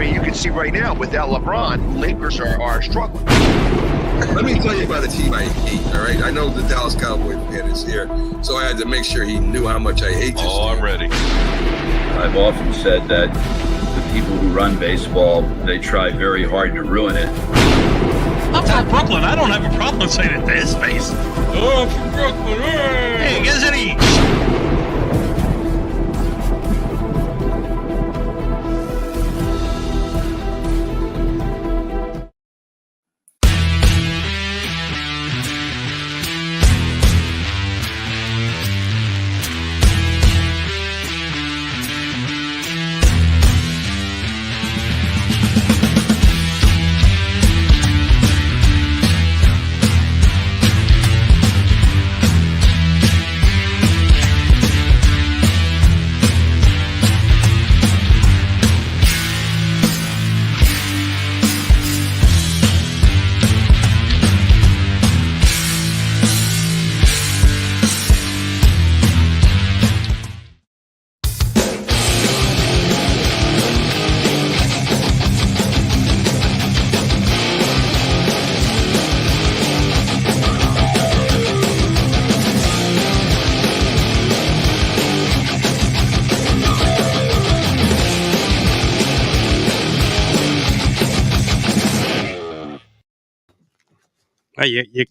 mean, you can see right now, without LeBron, Lakers are struggling. Let me tell you about a team I hate, all right? I know the Dallas Cowboy fan is here, so I had to make sure he knew how much I hate this team. I'm ready. I've often said that the people who run baseball, they try very hard to ruin it. I'm from Brooklyn. I don't have a problem saying it to his face. Oh, I'm from Brooklyn. Hey, get us any.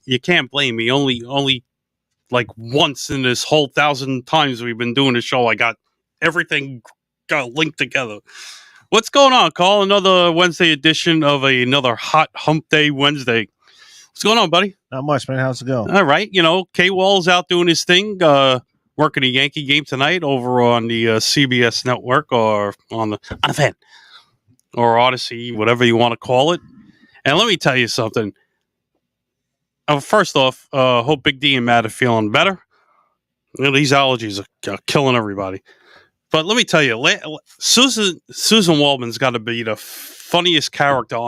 You can't blame me. Only like once in this whole 1,000 times we've been doing the show, I got everything got linked together. What's going on, Carl? Another Wednesday edition of another hot hump day Wednesday. What's going on, buddy? Not much, man. How's it going? All right. K-Wall's out doing his thing, working a Yankee game tonight over on the CBS network or on the fan or Odyssey, whatever you want to call it. And let me tell you something. First off, hope Big D and Matt are feeling better. These allergies are killing everybody. But let me tell you, Susan Waldman's got to be the funniest character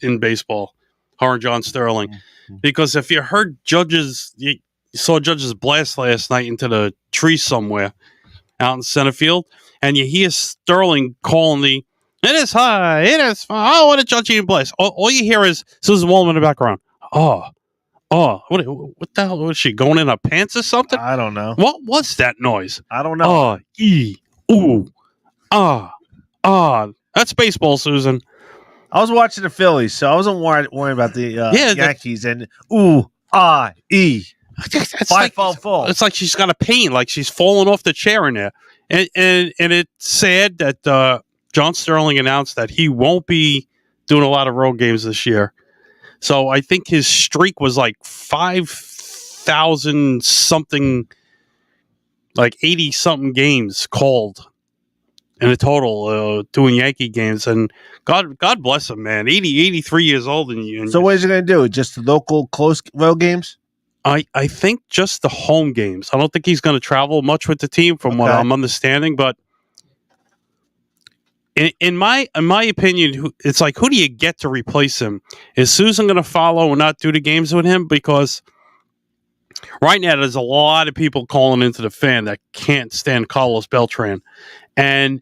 in baseball, her and John Sterling. Mm-hmm. Because if you heard you saw Judge's blast last night into the tree somewhere out in center field, and you hear Sterling calling it is high, it is far. Oh, what a Judge even blast. All you hear is Susan Waldman in the background. Oh, what the hell was she going in her pants or something? I don't know. What was that noise? I don't know. That's baseball, Susan. I was watching the Phillies, so I wasn't worried about the Yankees and It's It's like she's got a pain, like she's falling off the chair in there. And it's sad that John Sterling announced that he won't be doing a lot of road games this year. So I think his streak was like 5,000 something, like 80 something games called in a total doing Yankee games. And God bless him, man. 83 years old. So what is he going to do? Just the local close road games? I think just the home games. I don't think he's going to travel much with the team from what I'm understanding, but in my opinion, it's like, who do you get to replace him? Is Susan going to follow and not do the games with him? Because right now there's a lot of people calling into the fan that can't stand Carlos Beltran, and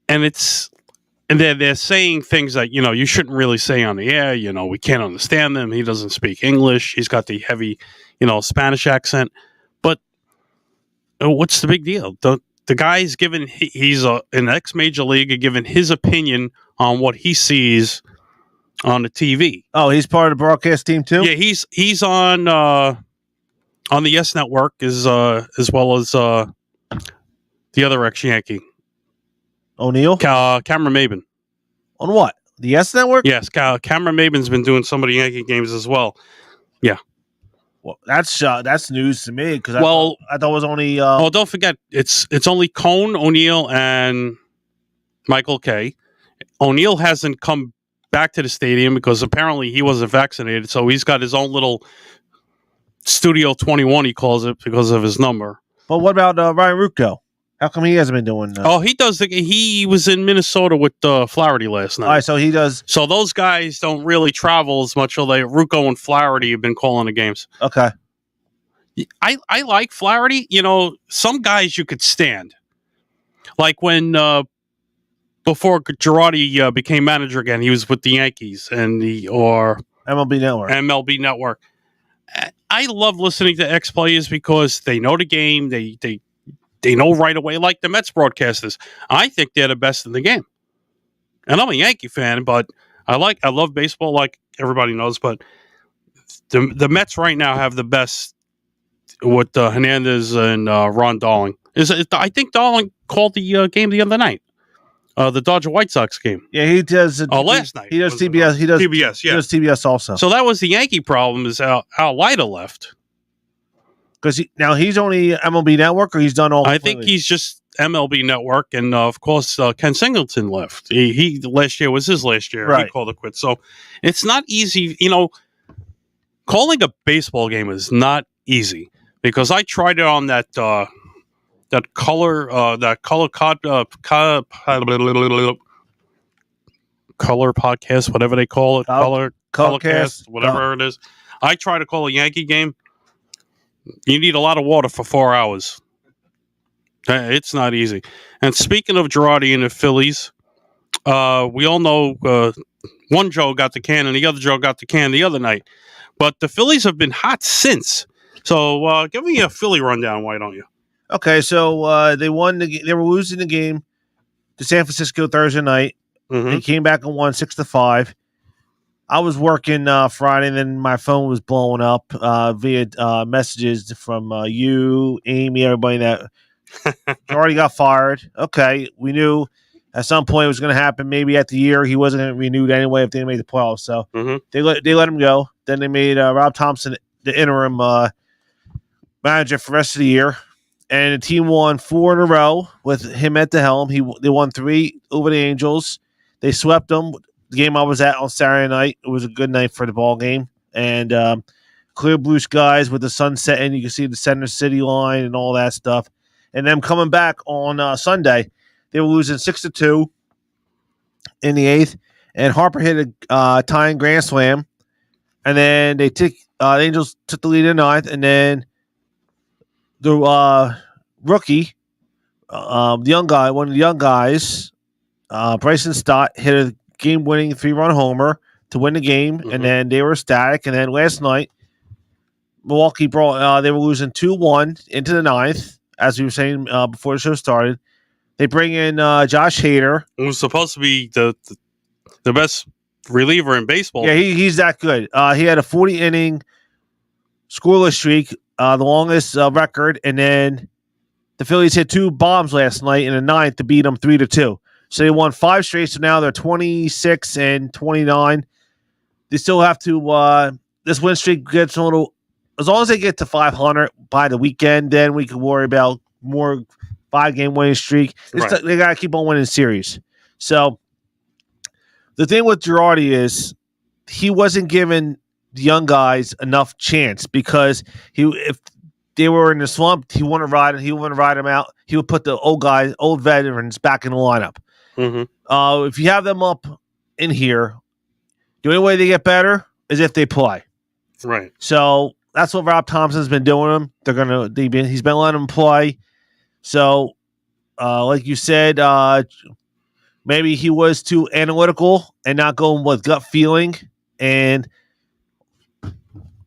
they're saying things that you shouldn't really say on the air. We can't understand them. He doesn't speak English. He's got the heavy Spanish accent. But what's the big deal? The guy's given, he's an ex-major leaguer, giving his opinion on what he sees on the TV. Oh, he's part of the broadcast team too? Yeah, he's on the Yes Network as well as the other ex-Yankee. O'Neill? Cameron Maben. On what? The Yes Network? Yes, Cameron Maben's been doing some of the Yankee games as well. Yeah. Well, that's news to me because I thought it was only. Don't forget, it's only Cone, O'Neill, and Michael Kay. O'Neill hasn't come back to the stadium because apparently he wasn't vaccinated, so he's got his own little Studio 21. He calls it because of his number. But what about Ryan Rucco? How come he hasn't been doing? He does. He was in Minnesota with Flaherty last night. All right, so he does. So those guys don't really travel as much. Rucco and Flaherty have been calling the games. Okay. I like Flaherty. Some guys you could stand. Like when before Girardi became manager again. He was with the Yankees and or MLB Network. I love listening to ex-players because they know the game. They know right away, like the Mets broadcasters. I think they're the best in the game. And I'm a Yankee fan, but I love baseball, like everybody knows. But the Mets right now have the best with Hernandez and Ron Darling. I think Darling called the game the other night, the Dodger White Sox game. Yeah, he does. Last night he does TBS. He does TBS. Yeah, he does TBS also. So that was the Yankee problem. Is Al Leiter left because now he's only MLB Network, or he's done all. I think he's just MLB Network, and of course Ken Singleton left. He last year was his last year. Right. He called it quits. So it's not easy. Calling a baseball game is not easy because I tried it on that color podcast, whatever they call it, colorcast, whatever it is. I try to call a Yankee game. You need a lot of water for 4 hours. It's not easy. And speaking of Girardi and the Phillies, we all know one Joe got the can and the other Joe got the can the other night. But the Phillies have been hot since. So give me a Philly rundown, why don't you? Okay, so they won. They were losing the game to San Francisco Thursday night. Mm-hmm. They came back and won 6-5. I was working Friday, and then my phone was blowing up via messages from you, Amy, everybody that already got fired. Okay, we knew at some point it was going to happen. Maybe at the year he wasn't going to be renewed anyway if they made the playoffs. So they let him go. Then they made Rob Thompson the interim manager for the rest of the year. And the team won 4 in a row with him at the helm. They won 3 over the Angels. They swept them. The game I was at on Saturday night, it was a good night for the ball game. And clear blue skies with the sun setting. You can see the center city line and all that stuff. And then coming back on Sunday, they were losing 6-2 in the 8th. And Harper hit a tying grand slam. And then the Angels took the lead in the 9th. And then the rookie, the young guy, one of the young guys, Bryson Stott, hit a game-winning 3-run homer to win the game, and then they were ecstatic. And then last night, Milwaukee they were losing 2-1 into the 9th, as we were saying before the show started. They bring in Josh Hader, who's supposed to be the best reliever in baseball. Yeah, he's that good. He had a 40-inning scoreless streak, the longest record, and then the Phillies hit 2 bombs last night in the 9th to beat them 3-2. So they won 5 straight. So now they're 26 and 29. They still have to. This win streak gets a little. As long as they get to 500 by the weekend, then we can worry about more 5-game winning streak. Right. They got to keep on winning series. So the thing with Girardi is he wasn't giving the young guys enough chance because if they were in the slump, he wouldn't ride them out. He would put the old veterans back in the lineup. If you have them up in here, the only way they get better is if they play. Right. So that's what Rob Thompson's been doing. He's been letting them play. So, like you said, maybe he was too analytical and not going with gut feeling. And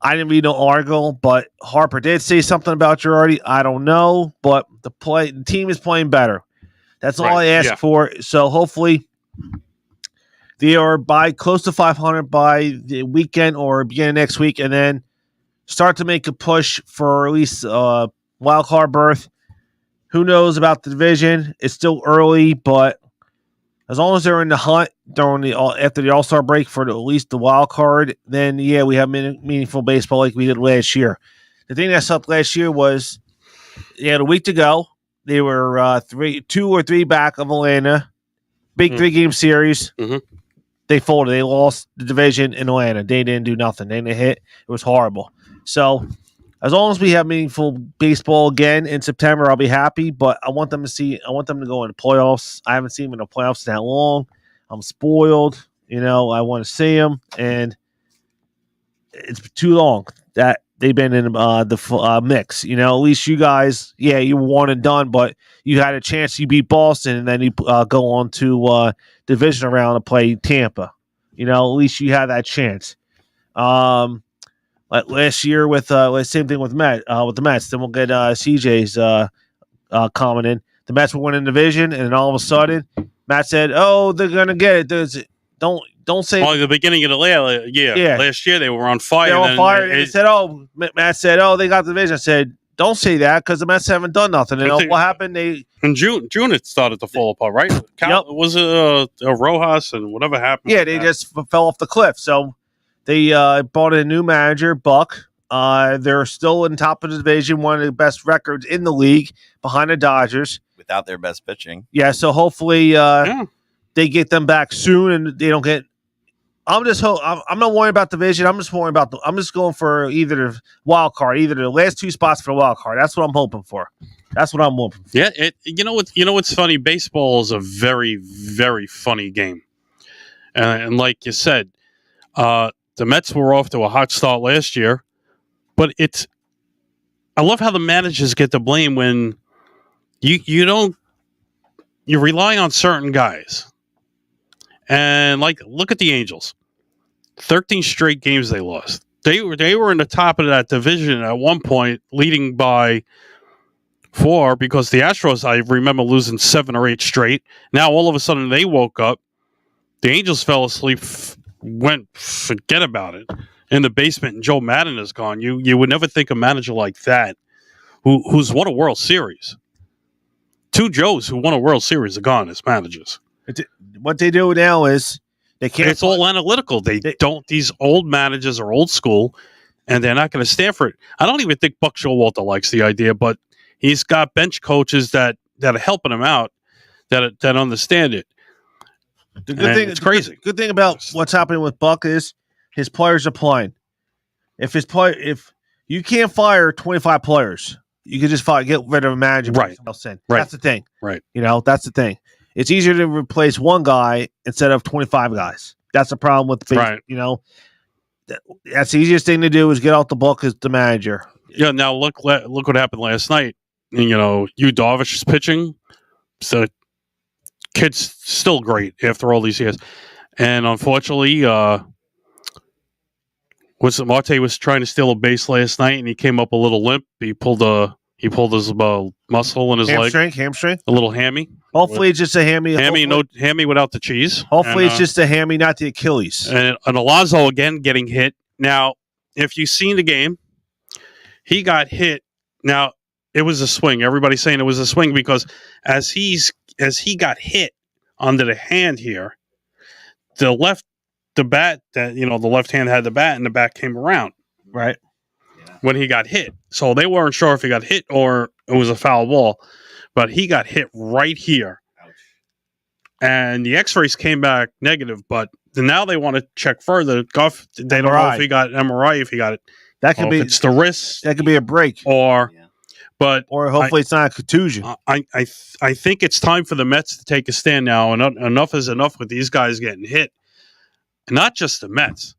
I didn't read no article, but Harper did say something about Girardi. I don't know, but the team is playing better. That's all I ask for. So hopefully they are by close to 500 by the weekend or beginning next week, and then start to make a push for at least a wild card berth. Who knows about the division? It's still early, but as long as they're in the hunt after the All-Star break for at least the wild card, then we have meaningful baseball like we did last year. The thing that sucked last year was they had a week to go. They were 2 or 3 back of Atlanta. Big 3-game series. They folded. They lost the division in Atlanta. They didn't do nothing. They didn't hit. It was horrible. So as long as we have meaningful baseball again in September, I'll be happy. But I want them to go into playoffs. I haven't seen them in the playoffs that long. I'm spoiled. I want to see them, and it's too long. That they've been in the mix. You know, at least you guys, yeah, you were one and done, but you had a chance. You beat Boston, and then you go on to division round to play Tampa. You know, at least you had that chance. Like last year with same thing with the Mets. Then we'll get CJ's comment in. The Mets were winning the division, and then all of a sudden, Matt said, "Oh, they're gonna get it." Don't say. Well, the beginning of the last year they were on fire. They're on fire. And they said, "Oh," Matt said, "Oh, they got the division." I said, "Don't say that because the Mets haven't done nothing." And what happened? They in June it started to fall apart, right? Was it Rojas and whatever happened? Yeah, they just fell off the cliff. So they brought in a new manager, Buck. They're still in top of the division, one of the best records in the league, behind the Dodgers. Without their best pitching. Yeah, so hopefully they get them back soon, and they don't get. I'm not worrying about the division. I'm just worrying about I'm just going for either the wild card, either the last two spots for the wild card. That's what I'm hoping for. That's what I'm hoping for. Yeah, you know what's funny? Baseball is a very, very funny game, and like you said, the Mets were off to a hot start last year, but I love how the managers get the blame when you rely on certain guys. And look at the Angels. 13 straight games they lost. They were in the top of that division at one point, leading by 4 because the Astros, I remember losing 7 or 8 straight. Now all of a sudden they woke up. The Angels fell asleep, forget about it, in the basement, and Joe Madden is gone. You would never think a manager like that, who's won a World Series. 2 Joes who won a World Series are gone as managers. What they do now is they can't. It's all analytical. These old managers are old school, and they're not going to stand for it. I don't even think Buck Showalter likes the idea, but he's got bench coaches that are helping him out, that understand it. The good thing, it's crazy. Good thing about what's happening with Buck is his players are playing. If you can't fire 25 players, you can just get rid of a manager. Right. Right. That's the thing. Right. You know, that's the thing. It's easier to replace one guy instead of 25 guys. That's the problem with the right. You know, that's the easiest thing to do is get out the book as the manager. Yeah. Now look what happened last night. And, Yu Darvish is pitching, so kid's still great after all these years. And unfortunately, Marte was trying to steal a base last night, and he came up a little limp. He pulled his muscle in his leg. Hamstring. A little hammy. Hopefully it's just a hammy. Hammy without the cheese. Hopefully it's just a hammy, not the Achilles. And Alonso again getting hit. Now, if you've seen the game, he got hit. Now, it was a swing. Everybody's saying it was a swing because as he got hit under the hand here, the left hand had the bat and the bat came around. Right. When he got hit. So they weren't sure if he got hit or it was a foul ball, but he got hit right here. Ouch. And the x-rays came back negative, but now they want to check further. They don't know if he got MRI, if he got it. That could be, if it's the wrist. That could be a break. Or hopefully it's not a contusion. I think it's time for the Mets to take a stand now, and enough is enough with these guys getting hit. And not just the Mets.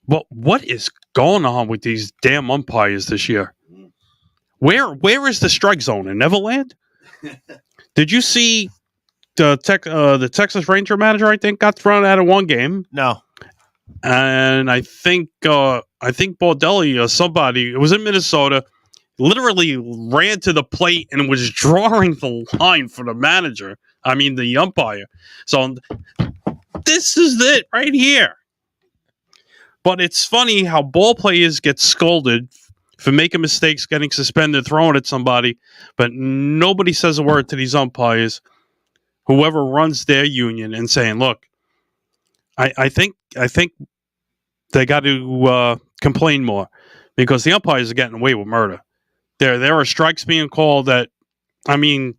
But what is going on with these damn umpires this year? Where is the strike zone in Neverland? Did you see the Texas Ranger manager? I think got thrown out of one game. No, and I think Baldelli or somebody, it was in Minnesota, literally ran to the plate and was drawing the line for the manager. I mean the umpire. So this is it right here. But it's funny how ball players get scolded for making mistakes, getting suspended, throwing at somebody, but nobody says a word to these umpires, whoever runs their union, and saying, look, I think they got to complain more because the umpires are getting away with murder. There are strikes being called that, I mean,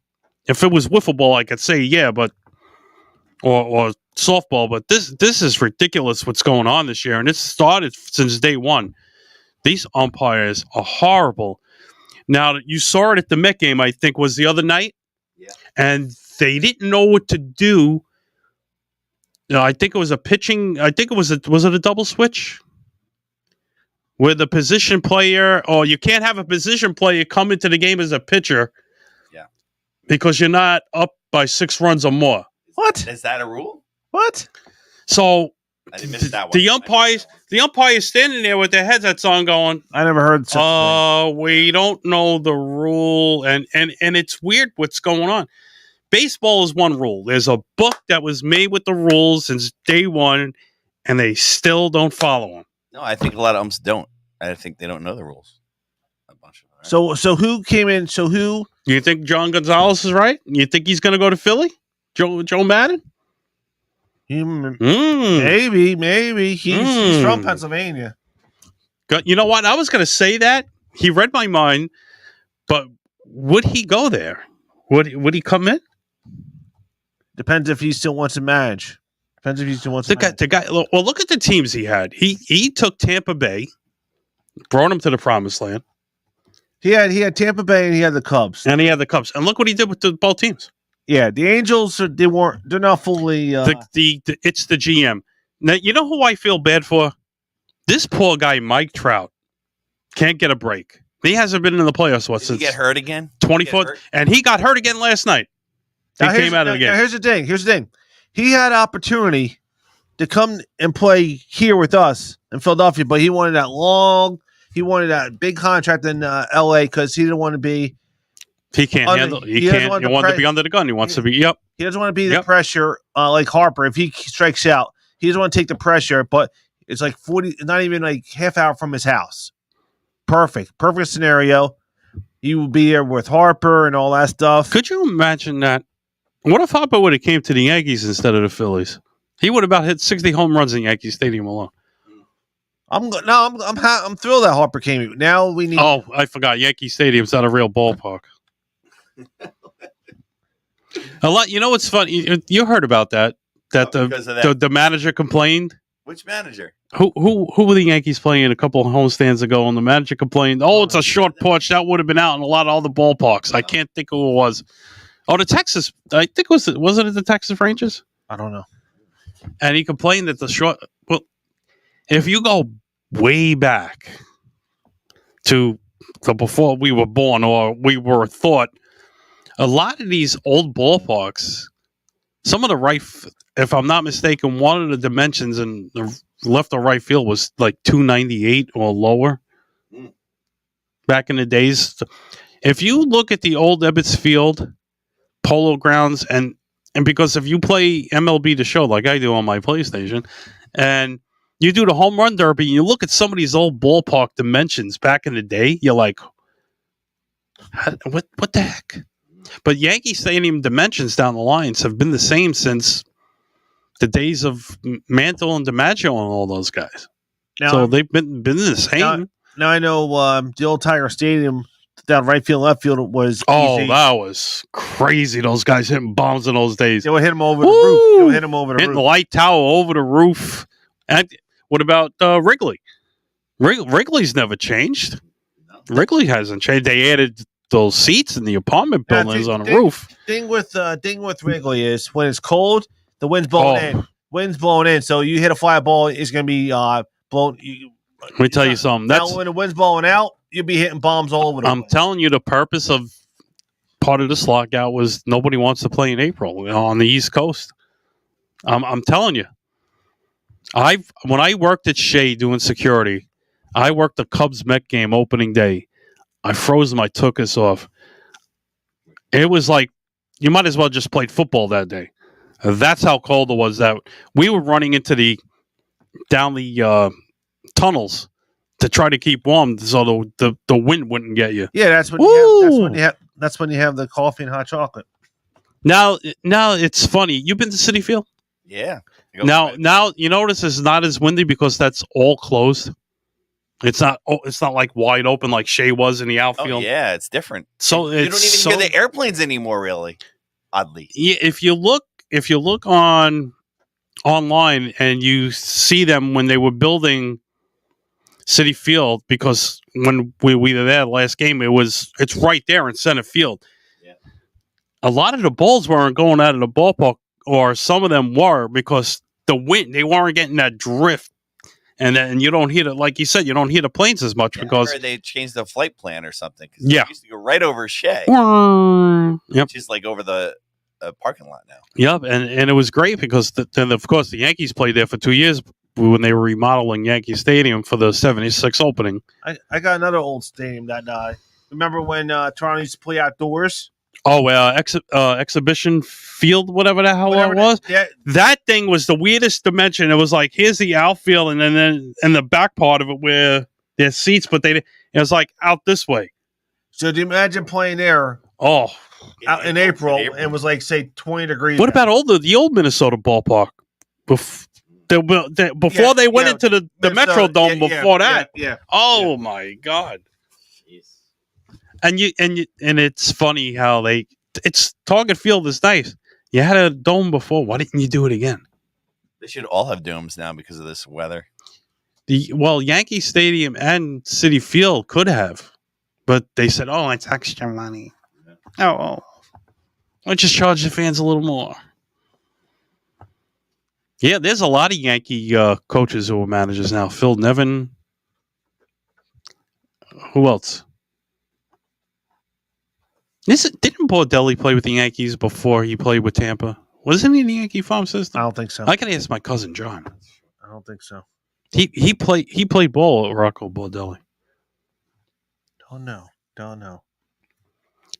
if it was wiffle ball, I could say, yeah, but or softball, but this is ridiculous what's going on this year, and it's started since day one. These umpires are horrible. Now, you saw it at the Met game, I think, was the other night, and they didn't know what to do. I think it was a pitching. I think was it a double switch? where the position player, or you can't have a position player come into the game as a pitcher. Yeah. Because you're not up by 6 runs or more. What? Is that a rule? What? So I didn't miss that one. the umpires standing there with their headsets on going, I never heard such a thing. we don't know the rule, and it's weird what's going on. Baseball is one rule. There's a book that was made with the rules since day one, and they still don't follow them. No, I think a lot of umps don't. I think they don't know the rules. A bunch of them. Right? So who came in? So who? You think John Gonzalez is right? You think he's going to go to Philly? Joe Madden? Maybe he's from Pennsylvania. You know what? I was going to say that. He read my mind, but would he go there? Would he come in? Depends if he still wants to manage. Depends if he still wants to manage. The guy. Well, look at the teams he had. He took Tampa Bay, brought him to the promised land. He had Tampa Bay and he had the Cubs. And he had the Cubs. And look what he did with both teams. Yeah, the Angels, they're not fully... It's the GM. Now, you know who I feel bad for? This poor guy, Mike Trout, can't get a break. He hasn't been in the playoffs since... Did he get hurt again? 24th. And he got hurt again last night. He came out of the game. Here's the thing. He had opportunity to come and play here with us in Philadelphia, but he wanted that big contract in L.A. because he didn't want to be... He can't handle. He wanted to be under the gun. He wants to be. Yep. He doesn't want to be the pressure like Harper. If he strikes out, he doesn't want to take the pressure. But it's like 40, not even like half hour from his house. Perfect scenario. He would be there with Harper and all that stuff. Could you imagine that? What if Harper would have came to the Yankees instead of the Phillies? He would have about hit 60 home runs in Yankee Stadium alone. I'm thrilled that Harper came. Now we need. Oh, I forgot. Yankee Stadium's not a real ballpark. A lot. You know what's funny? You heard about that? The manager complained. Which manager? Who were the Yankees playing a couple of homestands ago? And the manager complained, "Oh, it's a short porch that would have been out in a lot of other ballparks." I can't think who it was. Oh, the Texas. I think wasn't it the Texas Rangers? I don't know. And he complained that the short. Well, if you go way back to before we were born or we were thought. A lot of these old ballparks, some of the right, if I'm not mistaken, one of the dimensions in the left or right field was like 298 or lower. Back in the days, if you look at the old Ebbets Field, Polo Grounds, and because if you play MLB The Show like I do on my PlayStation, and you do the home run derby, and you look at some of these old ballpark dimensions back in the day, you're like, what the heck? But Yankee Stadium dimensions down the lines have been the same since the days of Mantle and DiMaggio and all those guys. Now, so they've been the same. Now I know the old Tiger Stadium down right field, left field was easy. That was crazy. Those guys hitting bombs in those days. They would hit them over the roof. They would hit them over the hitting roof. The light tower over the roof. And what about Wrigley? Wrigley's never changed. Wrigley hasn't changed. They added those seats in the apartment buildings on the roof. Thing with Wrigley is when it's cold, the wind's blowing in. Wind's blowing in, so you hit a fly ball, it's going to be blown. Let me tell you something. Now, when the wind's blowing out, you'll be hitting bombs all over the place. I'm telling you, the purpose of part of this lockout was nobody wants to play in April on the East Coast. I'm telling you. When I worked at Shea doing security, I worked the Cubs-Met game opening day. I froze them. I took us off. It was like you might as well just played football that day. That's how cold it was. That we were running down the tunnels to try to keep warm, so the wind wouldn't get you. Yeah, that's when you have the coffee and hot chocolate. Now it's funny. You've been to Citi Field? Yeah. Now you notice it's not as windy because that's all closed. It's not like wide open like Shea was in the outfield. Oh, yeah, it's different. So you don't even hear the airplanes anymore, really. Oddly. Yeah, if you look online and you see them when they were building Citi Field, because when we were there last game, it's right there in center field. Yeah. A lot of the balls weren't going out of the ballpark, or some of them were because the wind, they weren't getting that drift. and then you don't hear it, like you said, you don't hear the planes as much because they changed the flight plan or something. 'Cause Yeah. they used to go right over Shea, Yep. which is like over the parking lot now. Yep, and it was great because then of course the Yankees played there for 2 years when they were remodeling Yankee Stadium for the '76 opening. I got another old stadium that remember when Toronto used to play outdoors? Oh, exhibition field, whatever the hell it was. That thing was the weirdest dimension. It was like, here's the outfield, and then in the back part of it where there's seats, but it was like out this way. So do you imagine playing there? Oh, out in April, and it was like say 20 degrees. What about the old Minnesota ballpark? Before they went into the Metrodome before that. Yeah. Oh my God. And it's funny how it's Target Field is nice. You had a dome before. Why didn't you do it again? They should all have domes now because of this weather. Yankee Stadium and Citi Field could have, but they said, "Oh, it's extra money." Oh, let's just charge the fans a little more. Yeah, there's a lot of Yankee coaches who are managers now. Phil Nevin. Who else? Didn't Bordelli play with the Yankees before he played with Tampa? Wasn't he in the Yankee farm system? I don't think so. I can ask my cousin John. I don't think so. He played ball at Rocco Bordelli. Don't know.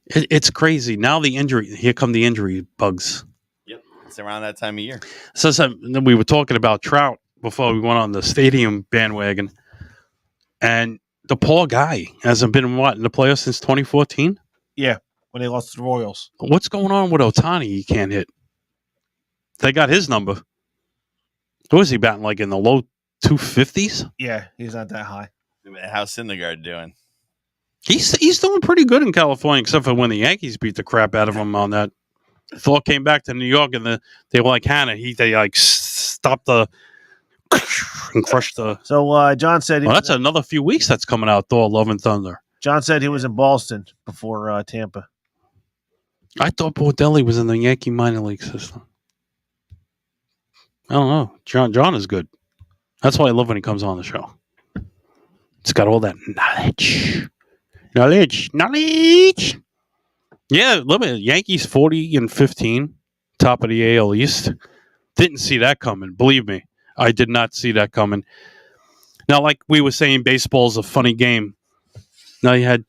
It's crazy. Now here come the injury bugs. Yep. It's around that time of year. So we were talking about Trout before we went on the stadium bandwagon. And the poor guy hasn't been in the playoffs since 2014? Yeah, when they lost to the Royals. What's going on with Ohtani? He can't hit. They got his number. Who is he batting, like in the low 250s? Yeah, he's not that high. How's Syndergaard doing? He's doing pretty good in California, except for when the Yankees beat the crap out of him on that. Thor came back to New York, and they were like Hannah. They like stopped the and crushed the. So John said, that's another few weeks that's coming out. Thor: Love and Thunder. John said he was in Boston before Tampa. I thought Bordelli was in the Yankee minor league system. I don't know. John is good. That's why I love when he comes on the show. It's got all that knowledge. Yeah, look at Yankees 40-15, top of the AL East. Didn't see that coming. Believe me, I did not see that coming. Now, like we were saying, baseball's a funny game. Now you had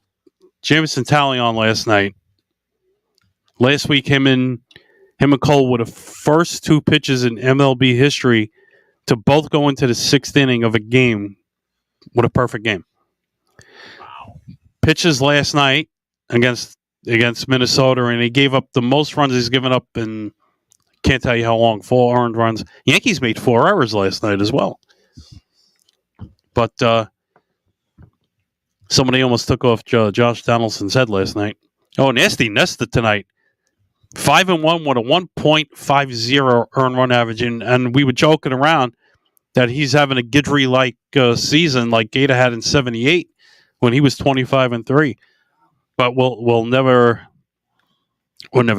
Jameson Talley on last night. Last week, him and Cole were the first two pitches in MLB history to both go into the sixth inning of a game with a perfect game. Wow. Pitches last night against Minnesota, and he gave up the most runs he's given up in can't tell you how long, 4 earned runs. Yankees made 4 errors last night as well. But somebody almost took off Josh Donaldson's head last night. Oh, Nasty nested tonight. 5-1 with a 1.50 earned run average, and we were joking around that he's having a Guidry-like season like Gator had in '78 when he was 25-3. But we'll never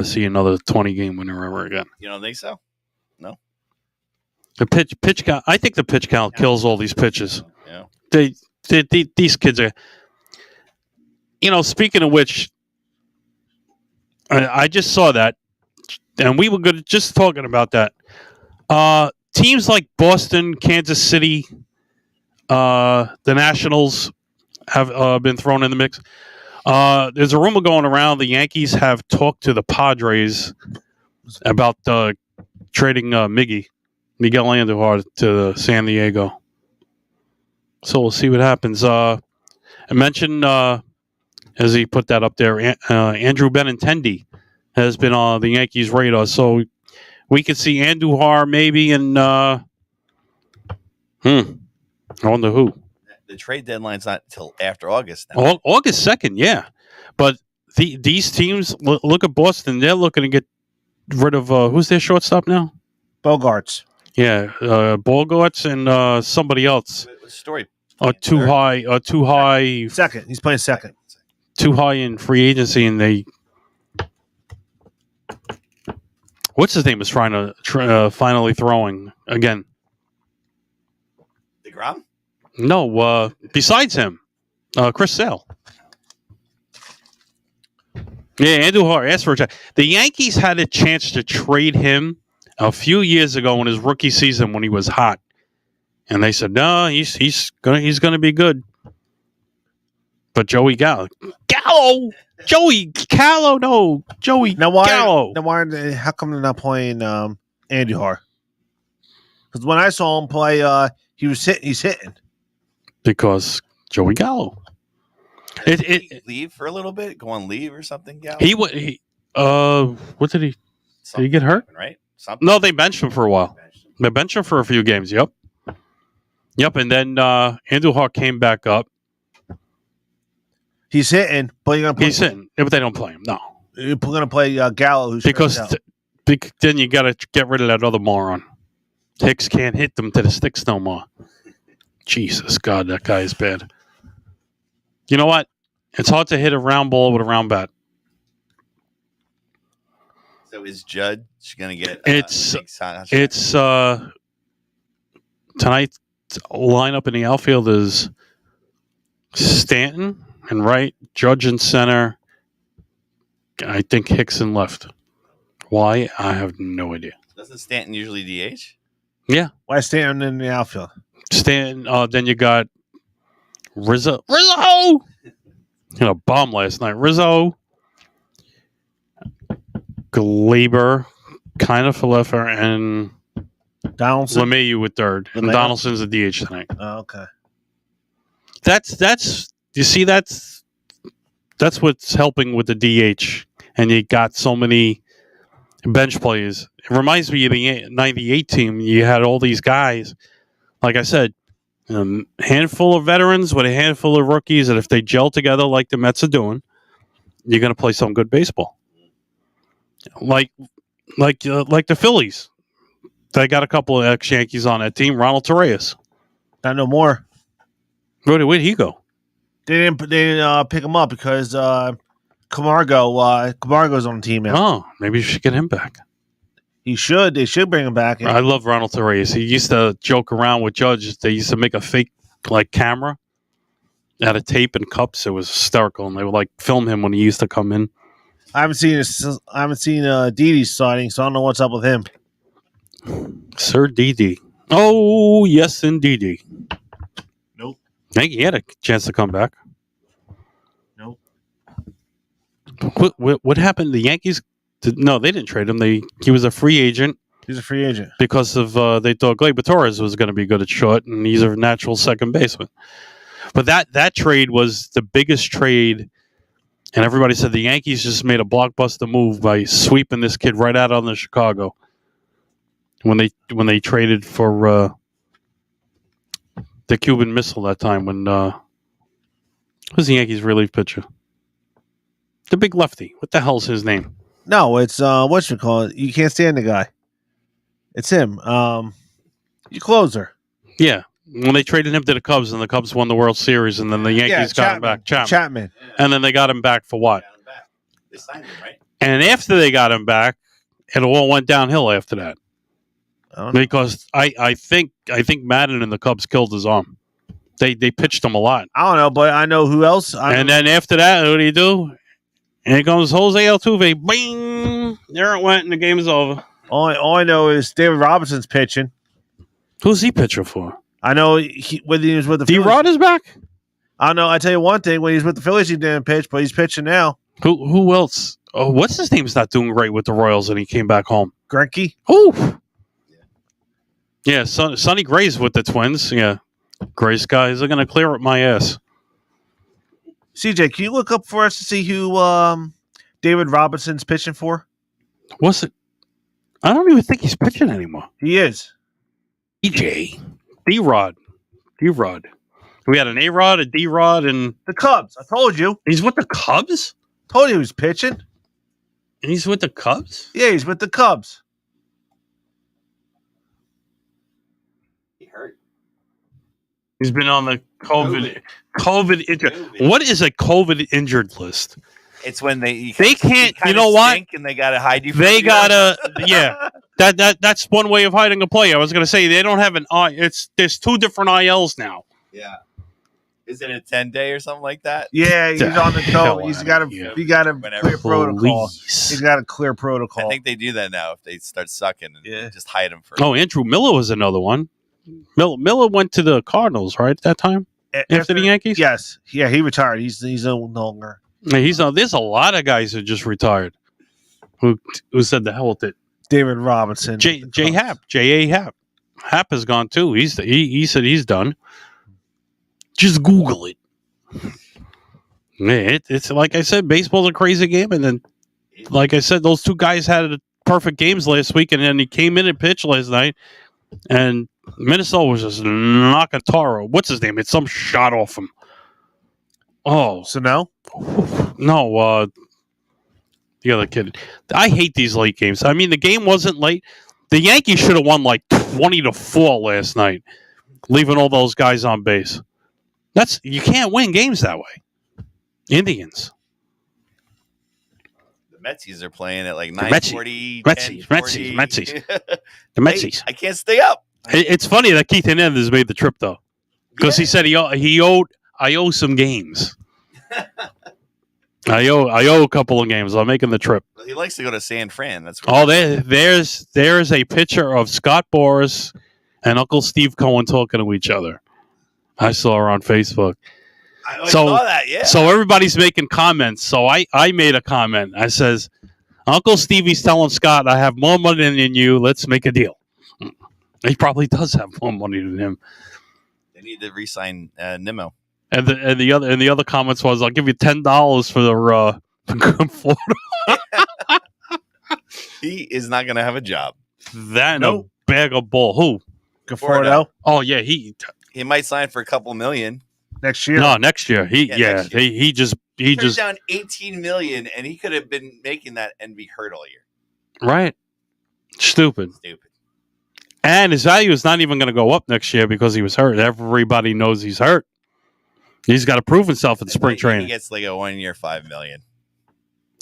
see another 20-game winner ever again. You don't think so? No. The pitch count. I think the pitch count kills all these pitches. Yeah. These kids are. Speaking of which, I just saw that, and we were just talking about that. Teams like Boston, Kansas City, the Nationals have been thrown in the mix. There's a rumor going around the Yankees have talked to the Padres about trading Miguel Andujar to San Diego. So we'll see what happens. I mentioned, as he put that up there, Andrew Benintendi has been on the Yankees' radar. So we could see Andujar maybe in, I wonder who. The trade deadline's not till after August now. August 2nd, yeah. But these teams, look at Boston. They're looking to get rid of, who's their shortstop now? Bogarts. Yeah, Bogarts and somebody else. Story. Too high. Second. He's playing second. Too high in free agency, and they. What's his name is trying to finally throwing again? DeGrom? No, besides him, Chris Sale. Yeah, Andujar asked for a trade. The Yankees had a chance to trade him a few years ago in his rookie season when he was hot, and they said no, he's gonna be good. But Joey Gallo, Joey Gallo, no, Joey Gallo. Now why? How come they're not playing Andujar? Because when I saw him play, he's hitting. Because Joey Gallo. Did he leave for a little bit? Go on leave or something? Gallo? What did he? Did he get hurt? Right? Something. No, they benched him for a while. They benched him for a few games. Yep. And then Andujar came back up. He's hitting, but you're gonna play. He's hitting, but they don't play him. No, you're gonna play Gallo, who's because then you got to get rid of that other moron. Hicks can't hit them to the sticks no more. Jesus God, that guy is bad. You know what? It's hard to hit a round ball with a round bat. So is Judge going to get? It's tonight's lineup in the outfield is Stanton and right, Judge in center. I think Hicks in left. Why? I have no idea. Doesn't Stanton usually DH? Yeah. Why Stanton in the outfield? Stanton. Then you got Rizzo. You know, bomb last night. Rizzo, Glaber, kind of Falefa, and Donaldson. LeMahieu with third. And Donaldson's a DH tonight. Oh, okay. That's you see that's what's helping with the DH, and you got so many bench players. It reminds me of the '98 team. You had all these guys, like I said, a handful of veterans with a handful of rookies, and if they gel together like the Mets are doing, you're going to play some good baseball. Like the Phillies, they got a couple of ex-Yankees on that team. Ronald Torreyes. Not no more. Where'd he go? They didn't pick him up because Camargo's on the team now. Oh, maybe you should get him back. He should. They should bring him back. I love Ronald Torreyes. He used to joke around with Judge. They used to make a fake camera out of tape and cups. It was hysterical, and they would film him when he used to come in. I haven't seen Didi's signing, so I don't know what's up with him. Sir Didi. Oh yes, indeedy. Nope. I think he had a chance to come back. Nope. What happened? The Yankees? No, they didn't trade him. He was a free agent. He's a free agent because of they thought Gleyber Torres was going to be good at short, and he's a natural second baseman. But that trade was the biggest trade, and everybody said the Yankees just made a blockbuster move by sweeping this kid right out on the Chicago when they traded for the Cuban Missile that time when who's the Yankees relief pitcher? The big lefty. What the hell's his name? No, it's what you call it. You can't stand the guy. It's him. You closer. Yeah. When they traded him to the Cubs, and the Cubs won the World Series, and then the Yankees got him back. Chapman. And then they got him back for what? They signed him, right? And after they got him back, it all went downhill after that. Because I think Madden and the Cubs killed his arm. They pitched him a lot. I don't know, but I know who else. And then after that, what do you do? And here comes Jose Altuve. Bing! There it went, and the game is over. All I know is David Robinson's pitching. Who's he pitching for? I know when he was with the Phillies. D-Rod is back? I don't know. I tell you one thing. When he was with the Phillies, he didn't pitch, but he's pitching now. Who else? Oh, what's his name's not doing great with the Royals, and he came back home? Greinke. Oh! Yeah, Sonny Gray's with the Twins. Yeah. Gray's guys are going to clear up my ass. CJ, can you look up for us to see who David Robinson's pitching for? What's it? I don't even think he's pitching anymore. He is. D-Rod. We had an A-Rod, a D-Rod, and... The Cubs. I told you. He's with the Cubs? Told you he was pitching. And he's with the Cubs? Yeah, he's with the Cubs. He hurt. He's been on the COVID injured. What is a COVID injured list? It's when they can't. You know what? And they gotta hide you. They gotta. Yeah, That's one way of hiding a player. I was going to say they don't have an I. There's 2 different ILs now. Yeah. Is it a 10-day or something like that? Yeah, he's on the hell toe. He's outta got a here. he got a Whenever. clear protocol. Please. He's got a clear protocol. I think they do that now if they start sucking and Yeah. just hide them for. Oh, Andrew Miller was another one. Miller went to the Cardinals, right, at that time? After the Yankees? Yes. Yeah, he retired. He's no longer. Yeah, there's a lot of guys who just retired who said the hell with it. David Robinson. J Happ. J.A. Happ. Happ is gone too. He said he's done. Just Google it. Man, it's like I said, baseball's a crazy game. And then, like I said, those 2 guys had perfect games last week. And then he came in and pitched last night. And Minnesota was just knocking Taro. What's his name? It's some shot off him. Oh. So now? No, the other kid. I hate these late games. I mean, the game wasn't late. The Yankees should have won like 20-4 last night, leaving all those guys on base. You can't win games that way. Indians. The Metsies are playing at like Metsies. 9:40. Metsies. The Metsies. I can't stay up. It's funny that Keith Hernandez made the trip though, because he said I owe some games. I owe a couple of games. I'm making the trip. He likes to go to San Fran. That's there's a picture of Scott Boras and Uncle Steve Cohen talking to each other. I saw her on Facebook. I saw that. Yeah. So everybody's making comments. So I made a comment. I says, Uncle Stevie's telling Scott, I have more money than you. Let's make a deal. He probably does have more money than him. They need to re-sign Nimmo. And the other comments was, I'll give you $10 for the photo. He is not going to have a job. That and a bag of bull. Who? Conforto. Oh yeah, he might sign for a couple million Next year. No, next year. Next year. He just down $18 million, and he could have been making that and be hurt all year. Right. Stupid. And his value is not even going to go up next year because he was hurt. Everybody knows he's hurt. He's got to prove himself in spring training. He gets like a 1 year, $5 million.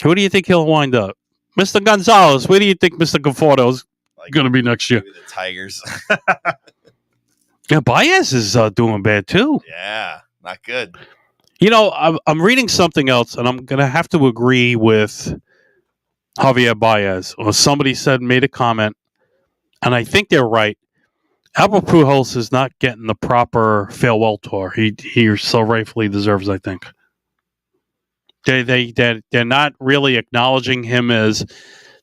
Who do you think he'll wind up? Mr. Gonzalez, where do you think Mr. Conforto's going to be next year? Maybe the Tigers. Yeah, Baez is doing bad too. Yeah, not good. You know, I'm reading something else, and I'm going to have to agree with Javier Baez. Or somebody made a comment, and I think they're right. Albert Pujols is not getting the proper farewell tour he so rightfully deserves, I think. They're not really acknowledging him as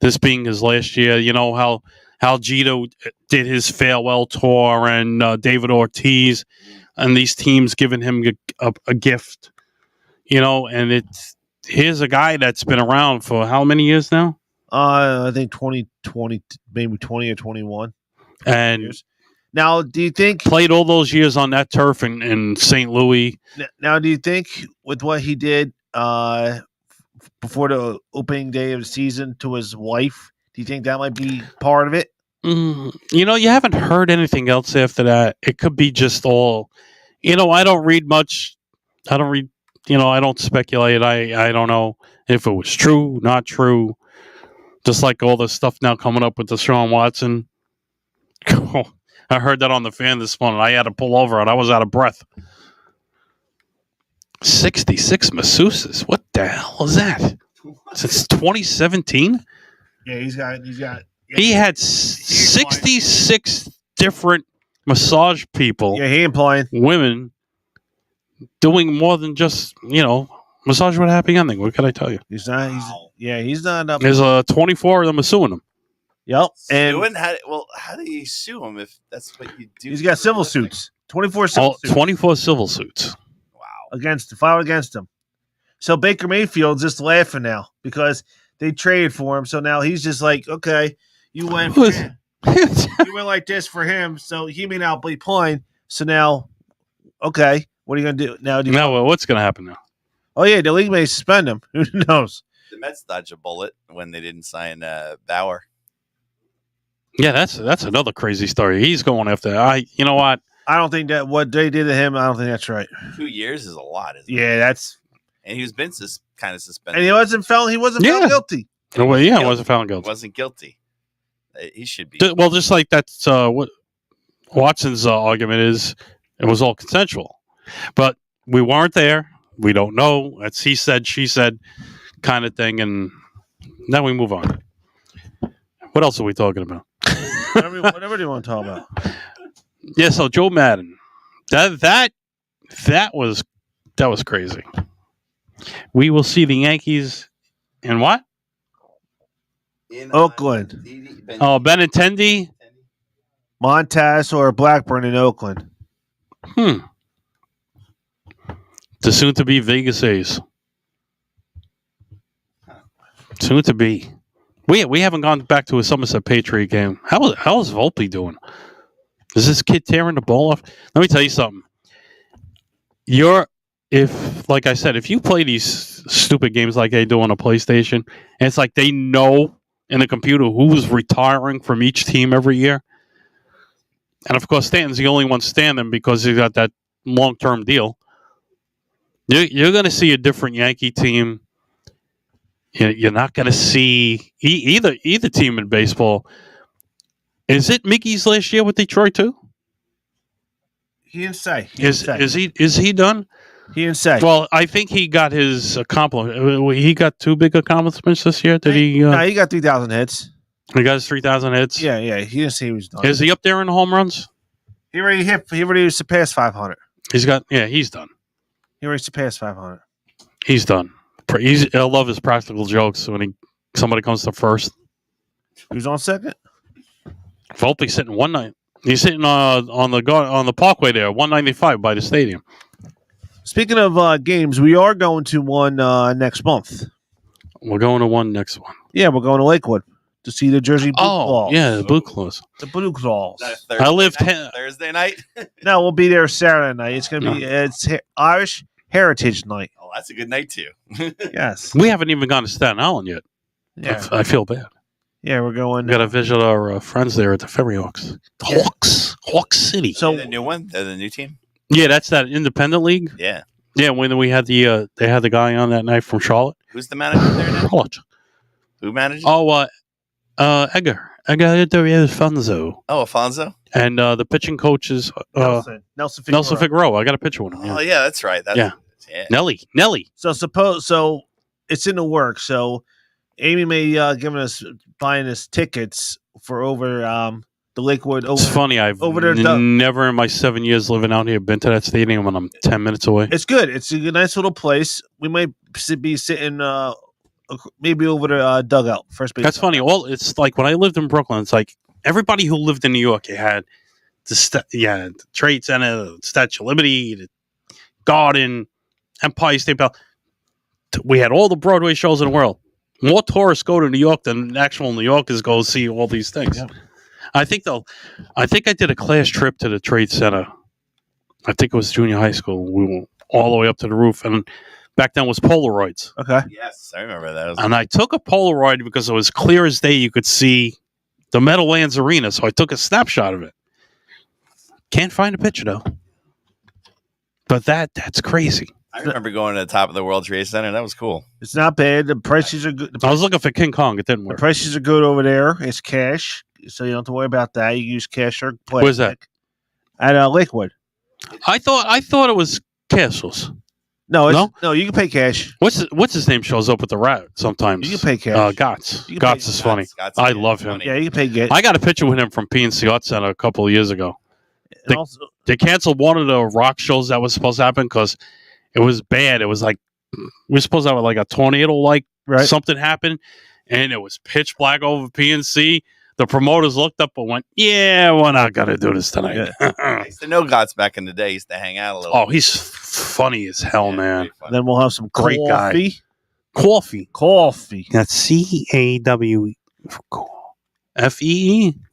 this being his last year. You know how Gito did his farewell tour, and David Ortiz, and these teams giving him a gift. You know, and here's a guy that's been around for how many years now? I think 20, maybe 20 or 21. And years. Now, do you think played all those years on that turf in St. Louis? Now, do you think with what he did before the opening day of the season to his wife, do you think that might be part of it? You know, you haven't heard anything else after that. It could be just all. You know, I don't read much. I don't read. You know, I don't speculate. I don't know if it was true, not true. Just like all this stuff now coming up with Deshaun Watson. I heard that on the fan this morning. I had to pull over and I was out of breath. 66 masseuses. What the hell is that? Since 2017? Yeah, he's got. He had 66 different massage people. Yeah, he ain't playing. Women doing more than just, massage with a happy ending. What can I tell you? He's not. He's not up. There's 24 of them suing him. Yep. And how do you sue him if that's what you do? He's got civil suits. 24 civil suits. 24 civil suits. Wow. Filed against him. So Baker Mayfield's just laughing now because they traded for him. So now he's just like, okay, you went for him. You went like this for him, so he may not be playing. So now, okay, what are you going to do now? What's going to happen now? Oh yeah, the league may suspend him. Who knows? The Mets dodged a bullet when they didn't sign Bauer. Yeah, that's another crazy story. He's going after. You know what? I don't think that what they did to him. I don't think that's right. 2 years is a lot. Isn't it? Yeah, that's. And he's been kind of suspended. And he wasn't found guilty. Well, yeah, wasn't found guilty. Wasn't guilty. He should be. Well, just like that's what Watson's argument is, it was all consensual, but we weren't there. We don't know. It's he said, she said kind of thing, and now we move on. What else are we talking about? Whatever do you want to talk about? Yeah, so Joe Madden, that was crazy. We will see the Yankees in what? Oakland. Oh, Benintendi. Montas or Blackburn in Oakland. The soon-to-be Vegas A's. Soon to be. We haven't gone back to a Somerset Patriot game. How is Volpe doing? Is this kid tearing the ball off? Let me tell you something. Like I said, if you play these stupid games like they do on a PlayStation, and it's like they know in the computer who's retiring from each team every year. And of course, Stanton's the only one standing because he got that long-term deal. You're going to see a different Yankee team. You're not going to see either team in baseball. Is it Mickey's last year with Detroit too? He didn't say. Is he done? He didn't say. Well, I think he got his accomplishment. He got 2 big accomplishments this year. Did he? No, he got 3,000 hits. He got his 3,000 hits. Yeah. He didn't say he was done. Is he up there in home runs? He already surpassed 500. He's done. He already surpassed 500. He's done. I love his practical jokes when somebody comes to first. Who's on second? Volpe's sitting one night. He's sitting on the parkway there, 195 by the stadium. Speaking of games, we are going to one next month. We're going to one next one. Yeah, we're going to Lakewood to see the Jersey Blue Claws. Yeah, the Blue Claws. The Blue Claws. I live Thursday night. No, we'll be there Saturday night. It's going to be it's Irish Heritage Night. Oh, that's a good night too. Yes. We haven't even gone to Staten Island yet. Yeah. I feel bad. Yeah, we're going. We got to visit our friends there at the Ferry Hawks. Hawk City. So the new one, the new team. Yeah, that's that independent league. Yeah. Yeah, when we had they had the guy on that night from Charlotte. Who's the manager there now? Charlotte. Who manages? Oh, Edgar Alfonso. Oh, Alfonso. And the pitching coach is Nelson Figueroa. I got a picture with him. Yeah. Oh yeah, that's right. Yeah. Nelly. So it's in the works. So Amy may buying us tickets for over the Lakewood. It's funny. I've never in my 7 years living out here been to that stadium, and I'm 10 minutes away. It's good. It's a nice little place. We might be sitting maybe over the dugout first base. That's funny. It's like when I lived in Brooklyn. It's like everybody who lived in New York. You had the Trade Center, the Statue of Liberty, the Garden, Empire State Building. We had all the Broadway shows in the world. More tourists go to New York than actual New Yorkers go see all these things. Yeah. I think I did a class trip to the Trade Center. I think it was junior high school. We went all the way up to the roof, and back then was Polaroids. Okay. Yes, I remember that. And I took a Polaroid because it was clear as day. You could see the Meadowlands Arena, so I took a snapshot of it. Can't find a picture though. But that's crazy. I remember going to the top of the World Trade Center. That was cool. It's not bad. The prices are good. I was looking for King Kong. It didn't work. The prices are good over there. It's cash, so you don't have to worry about that. You use cash or plastic. Where's that? At Lakewood. I thought it was Castles. No, you can pay cash. What's his name shows up with the rat sometimes. You can pay cash. Gotts is funny. I love him. Yeah, you can pay cash. I got a picture with him from PNC Art Center a couple of years ago. They canceled one of the rock shows that was supposed to happen because it was bad. It was like we were supposed to have like a tornado, something happened, and it was pitch black over PNC. The promoters looked up and went, "Yeah, we're not gonna do this tonight." I used to know Gotts back in the day. He used to hang out a little. Oh, he's funny as hell, man. Then we'll have some great coffee. Guy. Coffee. That's CAWFEE.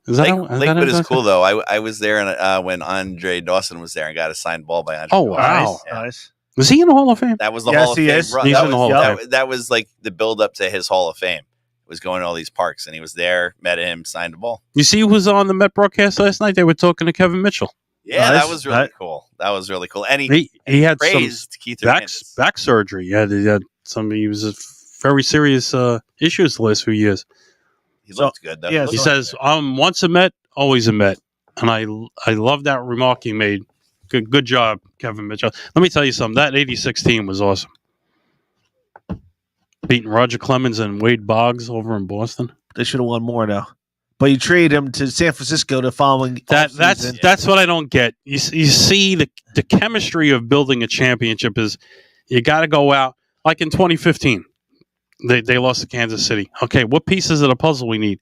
Is that Lakewood is cool though. I was there when Andre Dawson was there and got a signed ball by Andre. Oh wow, nice. Was he in the Hall of Fame? That was the Hall of Fame. He's in the Hall of Fame. That was like the build up to his Hall of Fame. Was going to all these parks, and he was there, met him, signed a ball. You see who was on the Met broadcast last night? They were talking to Kevin Mitchell. Yeah, that was really cool. That was really cool. And he had praised some Keith back surgery. He had some. He was very serious issues the last few years. He looked good though. yeah, He Looked says, good. "I'm once a Met, always a Met," and I love that remark he made. Good job, Kevin Mitchell. Let me tell you something. That '86 team was awesome. Beating Roger Clemens and Wade Boggs over in Boston. They should have won more though. But you traded him to San Francisco the following offseason. That's what I don't get. You see the chemistry of building a championship is you got to go out like in 2015. They lost to Kansas City. Okay, what pieces of the puzzle we need?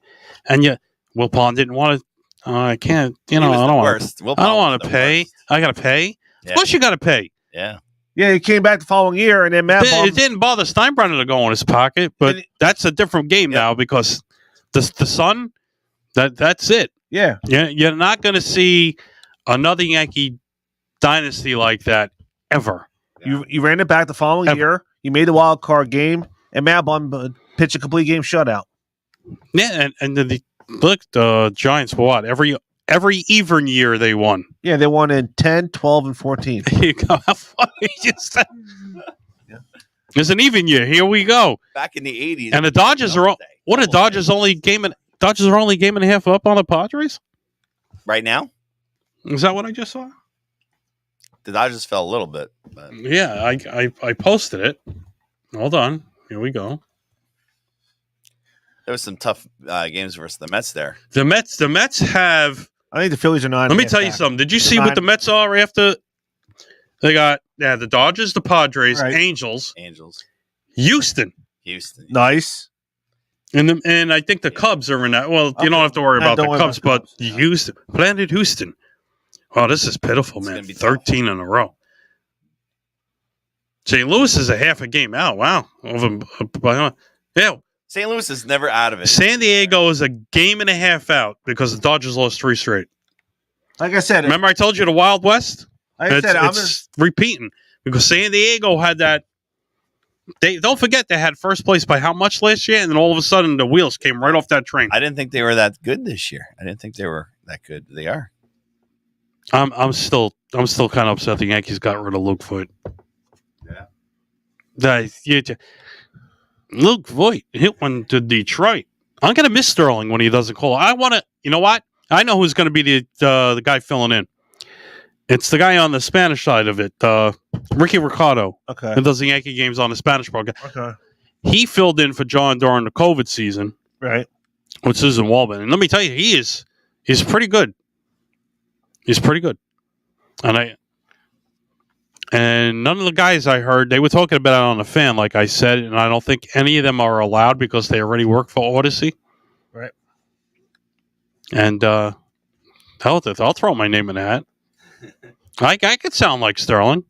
And yet Will Pond didn't want to. I can't. I don't want. I don't want to pay. I got to pay. Yeah. Of course, you got to pay. Yeah. Yeah, he came back the following year, and then Matt It didn't bother Steinbrenner to go in his pocket, but that's a different game now because the Sun. That's it. Yeah. You're not going to see another Yankee dynasty like that ever. You ran it back the following year. You made the wild card game, and Matt Bum pitched a complete game shutout. Yeah, and the Giants were what? Every even year they won. Yeah, they won in 10, 12, and 14. There you go. How funny you said. It's an even year. Here we go. Back in the 80s. And the Dodgers are what? The Dodgers are only game and a half up on the Padres right now. Is that what I just saw? The Dodgers fell a little bit. But. Yeah, I posted it. Hold on. Here we go. There was some tough games versus the Mets there. The Mets have. I think the Phillies are 9. Let me tell you something. Did you see what the Mets are after? They got the Dodgers, the Padres, right. Angels, Houston. Nice. And I think the Cubs are in that. Well, you don't have to worry about the Cubs, but Houston, Planet Houston. Wow, this is pitiful, man. 13 in a row. St. Louis is a half a game out. Wow. Yeah. St. Louis is never out of it. San Diego is a game and a half out because the Dodgers lost 3 straight. Like I said, remember I told you the Wild West? It's repeating because San Diego had that. They don't forget they had first place by how much last year, and then all of a sudden the wheels came right off that train. I didn't think they were that good this year. I didn't think they were that good. They are. I'm still kind of upset the Yankees got rid of Luke Voigt. Yeah. Luke Voigt hit one to Detroit. I'm gonna miss Sterling when he doesn't call. I want to. You know what? I know who's going to be the guy filling in. It's the guy on the Spanish side of it, Ricky Ricardo. Okay. That does the Yankee games on the Spanish program. Okay. He filled in for John during the COVID season. Right. With Susan Waldman. And let me tell you, he's pretty good. He's pretty good. And none of the guys I heard, they were talking about it on the fan, like I said, and I don't think any of them are allowed because they already work for Odyssey. Right. And hell, I'll throw my name in the hat. I could sound like Sterling.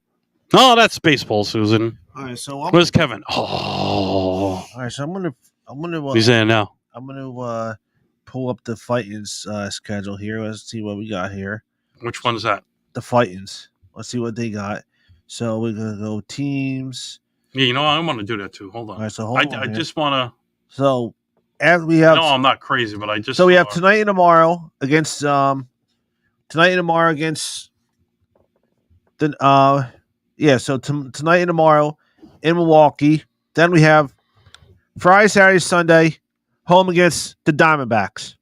No, that's baseball, Susan. All right, so where's Kevin? Oh, all right. So I'm gonna. He's in now. I'm gonna pull up the Fightins schedule here. Let's see what we got here. Which one's that? The Fightins. Let's see what they got. So we're gonna go teams. Yeah, you know I want to do that too. Hold on. All right, so I just want to. So as we have. No, I'm not crazy, but I just. So we have tonight and tomorrow against the So tonight and tomorrow in Milwaukee. Then we have Friday, Saturday, Sunday, home against the Diamondbacks.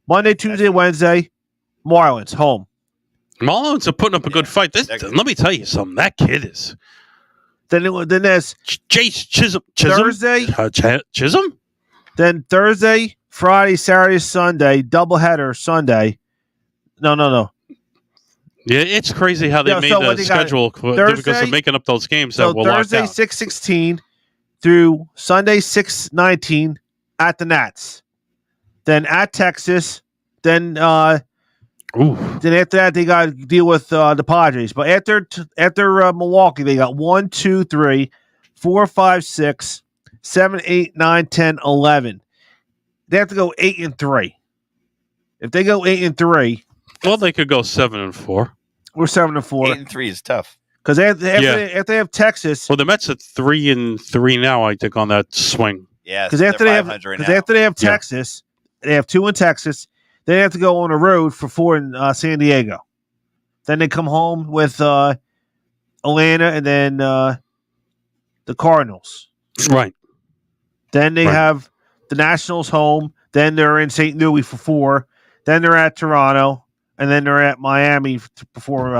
Monday, Tuesday, Wednesday, Marlins home. Marlins are putting up a good fight. Let me tell you something. That kid is. Then there's Jace Chisholm. Thursday. Chisholm. Then Thursday, Friday, Saturday, Sunday, doubleheader Sunday. No. Yeah, it's crazy how they made the schedule because they're making up those games that were locked out. Thursday 6-16 through Sunday 6-19 at the Nats. Then at Texas. Then after that they got to deal with the Padres. But after Milwaukee, they got 1, 2, 3, 4, 5, 6, 7, 8, 9, 10, 11. They have to go 8-3. If they go 8-3. Well, they could go 7-4. We're 7-4. 8-3 is tough because after they have Texas. Well, the Mets at 3-3 now. I think on that swing. Yeah, because after they have Texas, they have 2 in Texas. They have to go on the road for 4 in San Diego. Then they come home with Atlanta and then the Cardinals. Right. Then they have the Nationals home. Then they're in St. Louis for 4. Then they're at Toronto, and then they're at Miami before.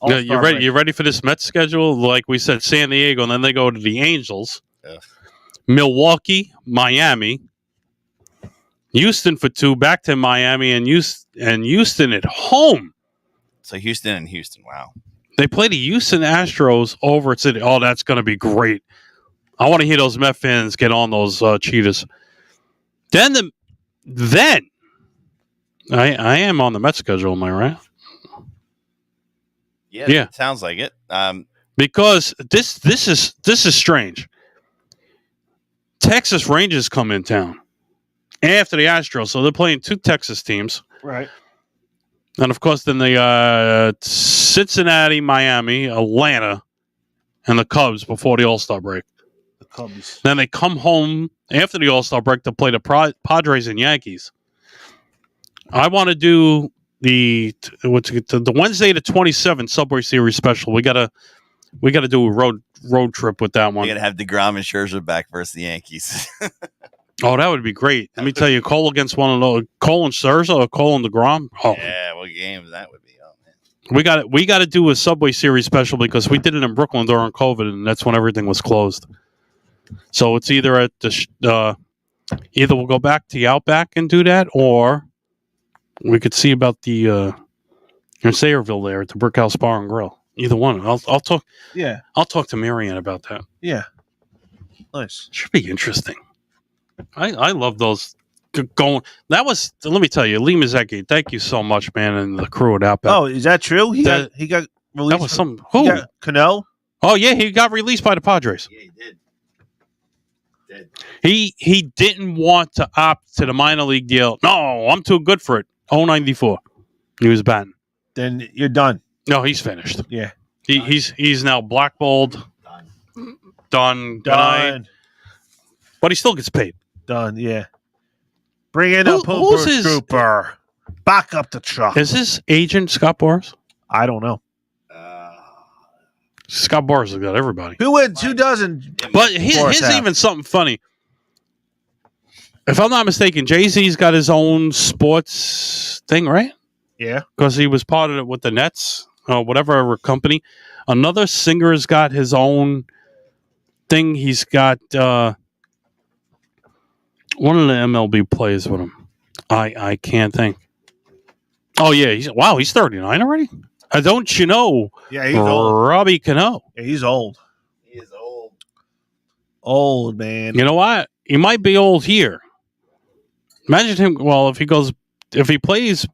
Yeah, you ready? You ready for this Mets schedule? Like we said, San Diego, and then they go to the Angels, Milwaukee, Miami, Houston for 2, back to Miami, and Houston at home. So Houston and Houston, wow. They play the Houston Astros over at City. Oh, that's going to be great. I want to hear those Met fans get on those cheetahs. Then I am on the Met schedule, am I right? Yeah. It sounds like it. Because this is strange. Texas Rangers come in town after the Astros, so they're playing 2 Texas teams. Right. And of course, then they Cincinnati, Miami, Atlanta, and the Cubs before the All-Star break. The Cubs. Then they come home after the All-Star break to play the Padres and Yankees. I want to do the Wednesday the 27th Subway Series special. We gotta do a road trip with that one. We're gonna have DeGrom and Scherzer back versus the Yankees. Oh, that would be great. Let me tell you, Cole against one of those, Cole and Scherzer or Cole and DeGrom. Oh. Yeah, what games that would be. Oh man. We got to do a Subway Series special because we did it in Brooklyn during COVID, and that's when everything was closed. So it's either at the either we'll go back to the Outback and do that, or we could see about the in Sayreville there at the Brickhouse Bar and Grill. Either one. I'll talk. Yeah. I'll talk to Marianne about that. Yeah. Nice. Should be interesting. I love those going. That was. Let me tell you, Lee Mazzecchi, thank you so much, man, and the crew at Outback. Oh, is that true? He got released. That was some. Who? Cano? Oh yeah, he got released by the Padres. Yeah, he did. He didn't want to opt to the minor league deal. No, I'm too good for it. 094. He was batting. Then you're done. No, he's finished. Yeah. He's now blackballed. Done. Done. But he still gets paid. Done. Yeah. Bring in a who's his trooper. Back up the truck. Is his agent Scott Boras? I don't know. Scott Boras has got everybody. Who wins? Who doesn't? But here's even something funny. If I'm not mistaken, Jay-Z's got his own sports thing, right? Yeah. Because he was part of it with the Nets or whatever company. Another singer's got his own thing. He's got one of the MLB players with him. I can't think. Oh, yeah. He's 39 already? Don't you know? Yeah, he's old. Robbie Cano. Yeah, he's old. He is old. Old, man. You know what? He might be old here. Imagine him. Well, if he plays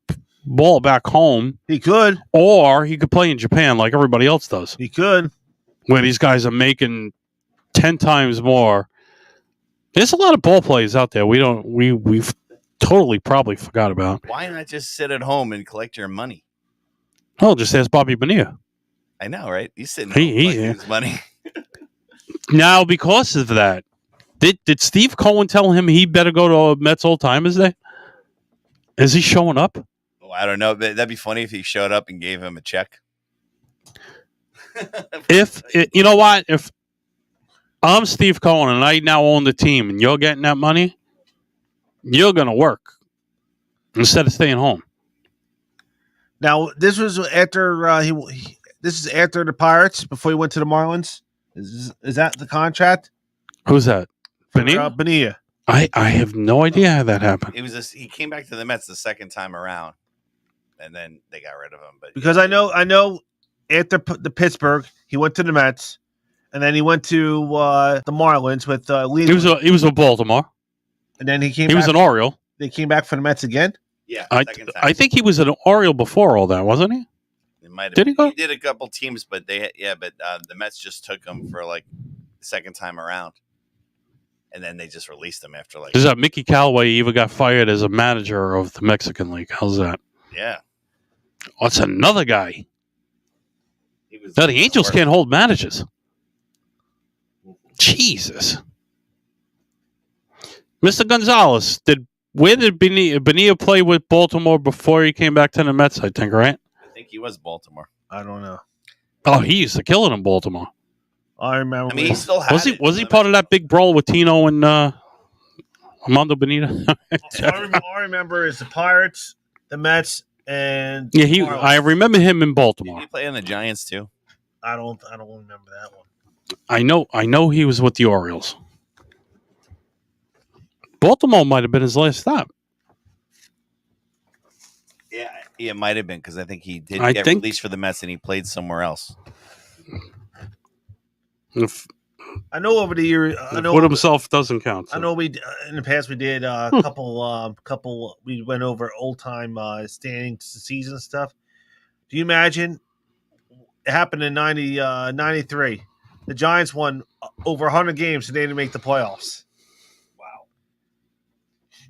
ball back home, he could, or he could play in Japan like everybody else does. He could, where these guys are making 10 times more. There's a lot of ball players out there we've totally probably forgot about. Why not just sit at home and collect your money? Oh, just ask Bobby Bonilla. I know, right? He's sitting home collecting his money. Now, because of that, did Steve Cohen tell him he better go to a Mets Old Timers Day? Is he showing up? Oh, I don't know. But that'd be funny if he showed up and gave him a check. You know what? If I'm Steve Cohen and I now own the team and you're getting that money, you're going to work instead of staying home. Now, this was after this is after the Pirates, before he went to the Marlins. Is that the contract? Who's that? Bonilla? Bonilla. I have no idea how that happened. He came back to the Mets the second time around, and then they got rid of him. But because I know after the Pittsburgh, he went to the Mets, and then he went to the Marlins with Lee. He was with Baltimore, and then he came. He was an Oriole. They came back for the Mets again. Yeah, I think he was an Oriole before all that, wasn't he? It might have. Did he go? He did a couple teams, but the Mets just took him for like the second time around, and then they just released him after like. Is that Mickey Callaway even got fired as a manager of the Mexican League? How's that? Yeah. What's another guy? Now the Angels can't hold managers. Jesus. Mr. Gonzalez, where did Bonilla play with Baltimore before he came back to the Mets, I think, right? I think he was Baltimore. I don't know. Oh, he used to kill it in Baltimore. I remember. I mean, he still had Was he part of that big brawl with Tino and Armando Benita. I remember is the Pirates, the Mets, and Yeah, Marlins. I remember him in Did Baltimore. he play on the Giants too? I don't remember that one. I know he was with the Orioles. Baltimore might have been his last stop. Yeah, it might have been because I think he did I get think- released for the Mets and he played somewhere else. If I know over the years, Wood himself doesn't count. I So. know we in the past we did a couple. We went over old time standings, season stuff. Do you imagine it happened in 93? The Giants won over 100 games and they didn't make the playoffs. Wow.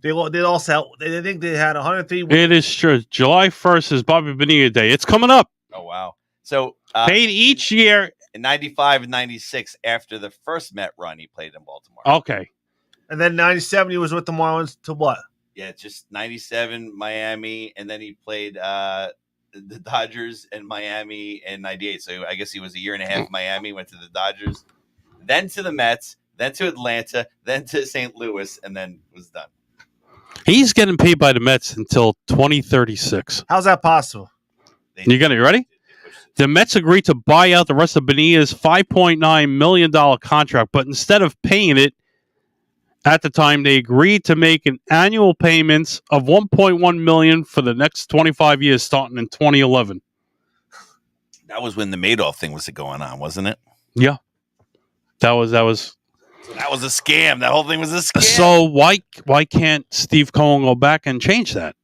They also they think they had 103. It is true. July 1st is Bobby Bonilla Day. It's coming up. Oh wow! So Paid each year. in 95 and 96, after the first Met run, he played in Baltimore. Okay. And then 97 he was with the Marlins to what? Yeah, just 97 Miami, and then he played the Dodgers and Miami in 98. So I guess he was a year and a half in Miami, went to the Dodgers, then to the Mets, then to Atlanta, then to St. Louis, and then was done. He's getting paid by the Mets until 2036. How's that possible? You ready? The Mets agreed to buy out the rest of Bonilla's $5.9 million contract, but instead of paying it at the time, they agreed to make an annual payments of $1.1 million for the next 25 years, starting in 2011. That was when the Madoff thing was going on, wasn't it? Yeah, that was. So that was a scam. That whole thing was a scam. So why can't Steve Cohen go back and change that?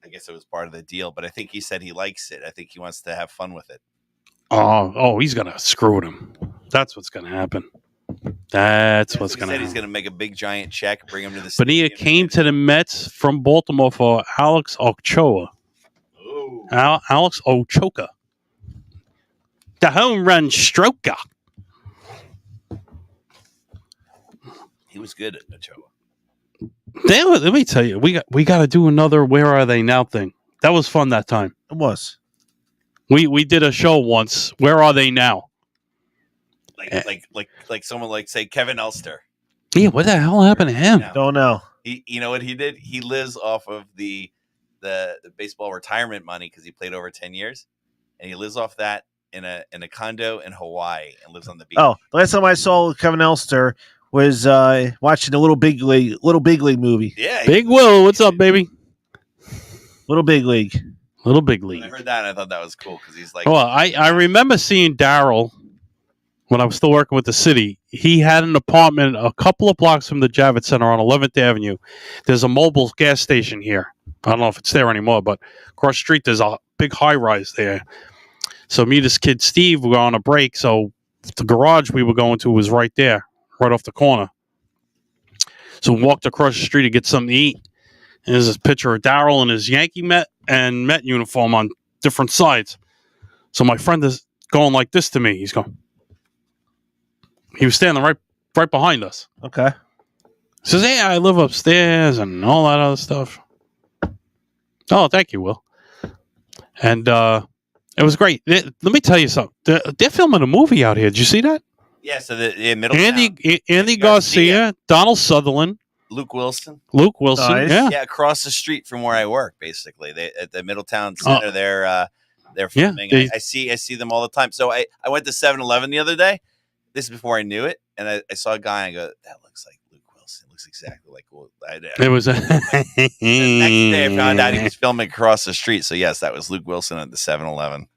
I guess it was part of the deal, but I think he said he likes it. I think he wants to have fun with it. Oh, he's gonna screw with him. That's what's gonna happen. That's what's He gonna said happen. he's going to make a big giant check, bring him to the Bonilla stadium. came to the Mets from Baltimore for Alex Ochoa. Ooh. Alex Ochoa. The home run stroker. He was good at Ochoa. Let me tell you, we got to do another "Where Are They Now" thing. That was fun that time. It was. We did a show once. Where are they now? Like someone like say Kevin Elster. Yeah, what the hell happened to him? Yeah. Don't know. You know what he did? He lives off of the baseball retirement money because he played over 10 years, and he lives off that in a condo in Hawaii and lives on the beach. Oh, the last time I saw Kevin Elster was watching the Little Big League movie. Yeah, Big Will, what's up, baby? Little Big League. Little Big When I League. heard that, I thought that was cool because he's like, Well, I remember seeing Daryl when I was still working with the city. He had an apartment a couple of blocks from the Javits Center on 11th Avenue. There's a mobile gas station here. I don't know if it's there anymore, but across the street there's a big high-rise there. So me and this kid Steve were on a break, so the garage we were going to was right there, right off the corner. So we walked across the street to get something to eat. And there's this picture of Daryl in his Yankee Met uniform on different sides. So my friend is going like this to me. He was standing right behind us. Okay. He says, "Hey, I live upstairs," and all that other stuff. Oh, thank you, Will. And it was great. Let me tell you something. They're filming a movie out here. Did you see that? yeah. So the Middletown, Andy Garcia, Donald Sutherland, Luke Wilson. Luke Wilson. Nice. Yeah. Across the street from where I work, basically. They at the Middletown Center. They're filming. they- I see them all the time. So I went to 7-Eleven the other day. This is before I knew it, and I saw a guy and I go, "That looks like Luke Wilson. Looks exactly like." It was. The next day, I found out he was filming across the street. So yes, that was Luke Wilson at the 7-Eleven.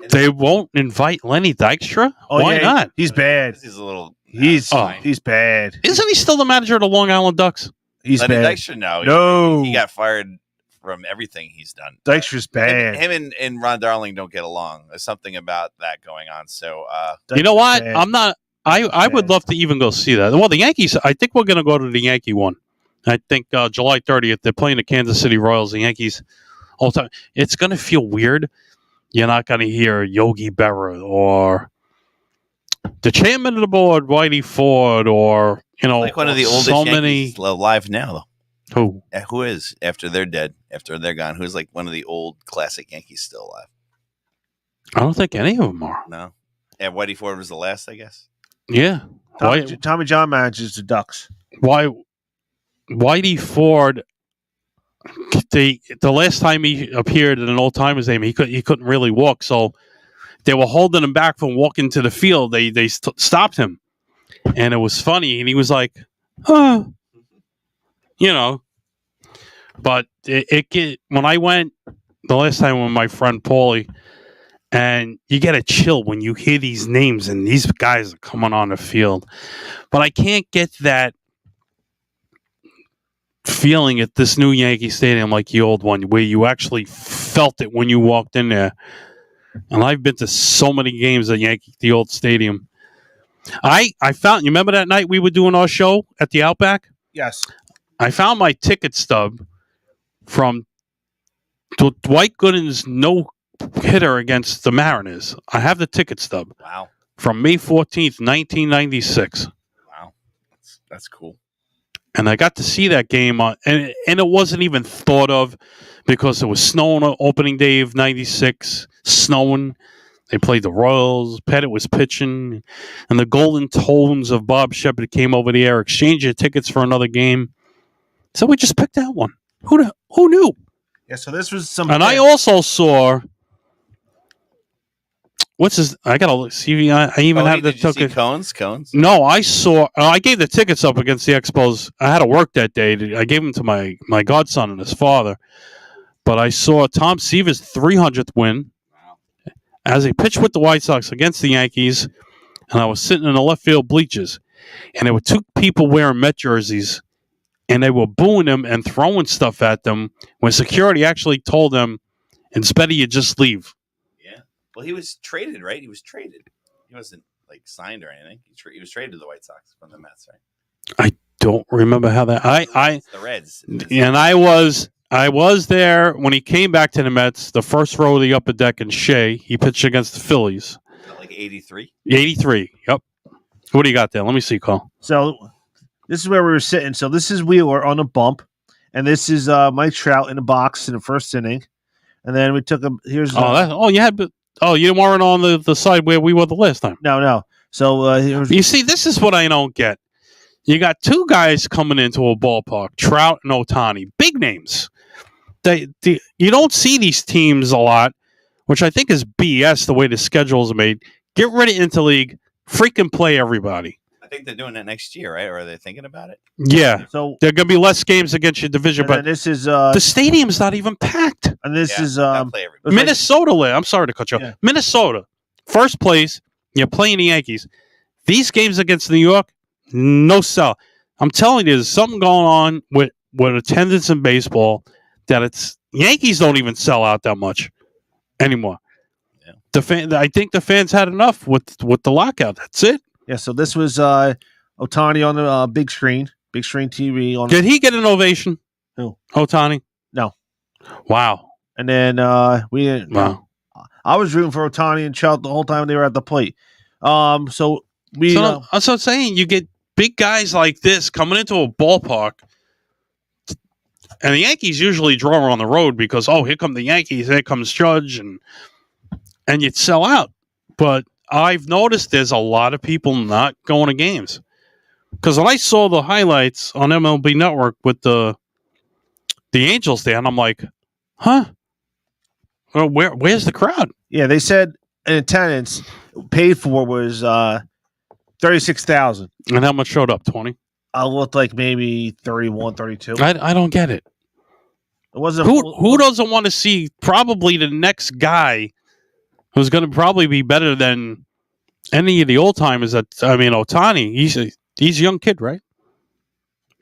They won't invite Lenny Dykstra? Oh, Why yeah, not? He's bad. He's a little. He's fine. he's bad. Isn't he still the manager of the Long Island Ducks? He's Lenny bad. Dykstra, no. No. He got fired from everything he's done. Dykstra's bad. Him and Ron Darling don't get along. There's something about that going on. So You know what? Bad. I'm not. I would love to even go see that. Well, the Yankees. I think we're going to go to the Yankee one. I think July 30th they're playing the Kansas City Royals. The Yankees all the time. It's going to feel weird. You're not going to hear Yogi Berra or the chairman of the board, Whitey Ford, or like one of the oldest so Yankees alive now, though. Who? Who is after they're dead, after they're gone? Who's like one of the old classic Yankees still alive? I don't think any of them are. No. Yeah, Whitey Ford was the last, I guess. Yeah. Tommy John manages the Ducks. Why? Whitey Ford. The last time he appeared in an old timers game, he couldn't really walk, so they were holding him back from walking to the field. They stopped him, and it was funny. And he was like, "Huh," But when I went the last time with my friend Paulie, and you get a chill when you hear these names and these guys are coming on the field, but I can't get that feeling at this new Yankee Stadium like the old one, where you actually felt it when you walked in there. And I've been to so many games at the old stadium. I found, you remember that night we were doing our show at the Outback? Yes. I found my ticket stub from Dwight Gooden's no-hitter against the Mariners. I have the ticket stub. Wow. From May 14th, 1996. Wow. That's cool. And I got to see that game, and it wasn't even thought of because it was snowing on opening day of 96, snowing. They played the Royals. Pettit was pitching. And the golden tones of Bob Shepard came over the air, exchanged your tickets for another game. So we just picked that one. Who knew? Yeah, so this was some... And I also saw... What's his... I got to see. I even have the ticket. Cones? No, I saw... I gave the tickets up against the Expos. I had to work that day. I gave them to my godson and his father. But I saw Tom Seaver's 300th win as he pitched with the White Sox against the Yankees. And I was sitting in the left field bleachers. And there were two people wearing Met jerseys. And they were booing him and throwing stuff at them when security actually told them, it's better you just leave. Yeah. Well, he was traded, right? He was traded. He wasn't like signed or anything. He was traded to the White Sox from the Mets, right? I don't remember how that. The Reds. And I was there when he came back to the Mets, the first row of the upper deck in Shea. He pitched against the Phillies. Like 83? 83. Yep. What do you got there? Let me see, Carl. So this is where we were sitting. So this is Wheeler on a bump, and this is Mike Trout in a box in the first inning, and then we took him. Here's you weren't on the side where we were the last time. No. So you see, this is what I don't get. You got two guys coming into a ballpark, Trout and Ohtani, big names. You don't see these teams a lot, which I think is BS the way the schedules are made. Get rid of Interleague, freaking play everybody. I think they're doing that next year, right? Or are they thinking about it? Yeah. So there are going to be less games against your division, but this is the stadium's not even packed. And this is Minnesota. I'm sorry to cut you off. Yeah. Minnesota, first place. You're playing the Yankees. These games against New York, no sell. I'm telling you, there's something going on with attendance in baseball that Yankees don't even sell out that much anymore. Yeah. I think the fans had enough with the lockout. That's it. Yeah, so this was Ohtani on the big screen TV. Did he get an ovation? Who? Ohtani? No. Wow. And then we didn't. Wow. I was rooting for Ohtani and Trout the whole time they were at the plate. So I'm saying you get big guys like this coming into a ballpark, and the Yankees usually draw on the road because here come the Yankees, here comes Judge, and you'd sell out. But I've noticed there's a lot of people not going to games. Because when I saw the highlights on MLB Network with the Angels there, and I'm like, huh? Well, where's the crowd? Yeah, they said in attendance paid for was 36,000. And how much showed up? 20? Looked like maybe 31, 32. I don't get it. It wasn't who doesn't want to see probably the next guy who's going to probably be better than any of the old timers. Ohtani. He's a young kid, right?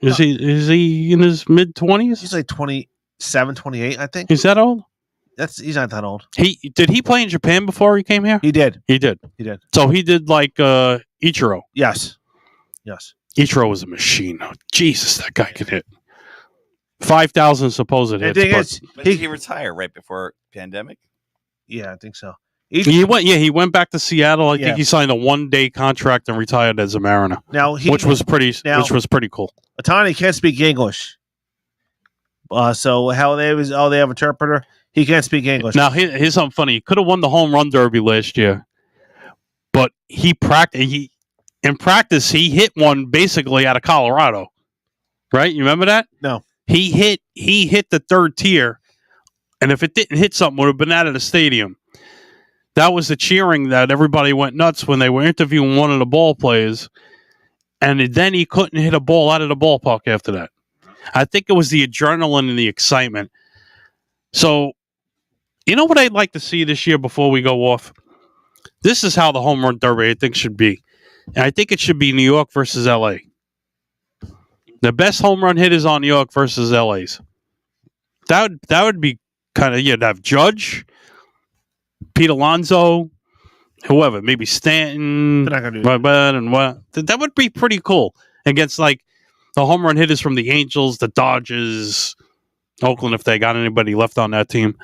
Is he in his mid 20s? He's like 27, 28, I think. Is that old? He's not that old. Did he play in Japan before he came here? He did. So he did like Ichiro. Yes. Ichiro was a machine. Oh, Jesus, that guy could hit 5,000 supposed hits. But did he retire right before pandemic? Yeah, I think so. He went back to Seattle. I think he signed a 1-day contract and retired as a Mariner. Which was pretty cool. Ohtani can't speak English. So how they have an interpreter. He can't speak English. Now here's something funny. He could have won the home run derby last year, but he practiced. in practice, he hit one basically out of Colorado. Right? You remember that? No. He hit the third tier, and if it didn't hit something, it would have been out of the stadium. That was the cheering that everybody went nuts when they were interviewing one of the ball players, and then he couldn't hit a ball out of the ballpark after that. I think it was the adrenaline and the excitement. So, you know what I'd like to see this year before we go off? This is how the home run derby, I think, should be. And I think it should be New York versus L.A. The best home run hitters on New York versus LA's. That would be kind of, you'd have Judge, Pete Alonso, whoever, maybe Stanton, They're not gonna do that. and what. That would be pretty cool against like the home run hitters from the Angels, the Dodgers, Oakland, if they got anybody left on that team.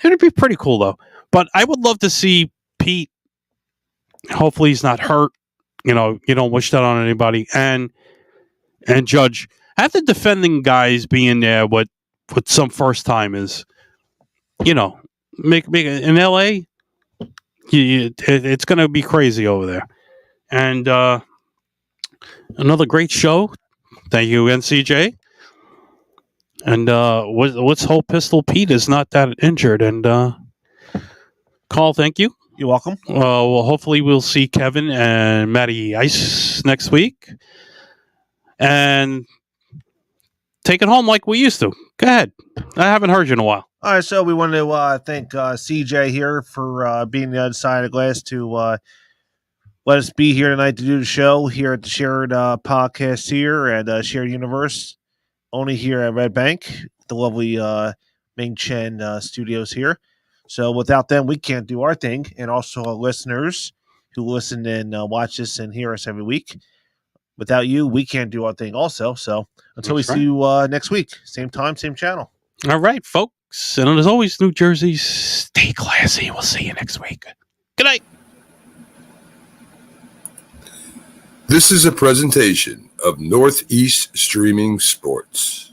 It would be pretty cool though. But I would love to see Pete. Hopefully he's not hurt. You know, you don't wish that on anybody. And Judge, have the defending guys be in there with some first timers. You know, make in LA. It's going to be crazy over there. And another great show. Thank you, NCJ. And let's hope Pistol Pete is not that injured. And Carl, thank you. You're welcome. Well, hopefully we'll see Kevin and Matty Ice next week. And take it home like we used to. Go ahead. I haven't heard you in a while. All right, so we want to thank CJ here for being the other side of the glass to let us be here tonight to do the show here at the Shared Podcast here at Shared Universe, only here at Red Bank, the lovely Ming Chen studios here. So without them, we can't do our thing, and also our listeners who listen and watch us and hear us every week. Without you, we can't do our thing also. So until we see you next week, same time, same channel. All right, folks. And as always, New Jersey, stay classy. We'll see you next week. Good night. This is a presentation of Northeast Streaming Sports.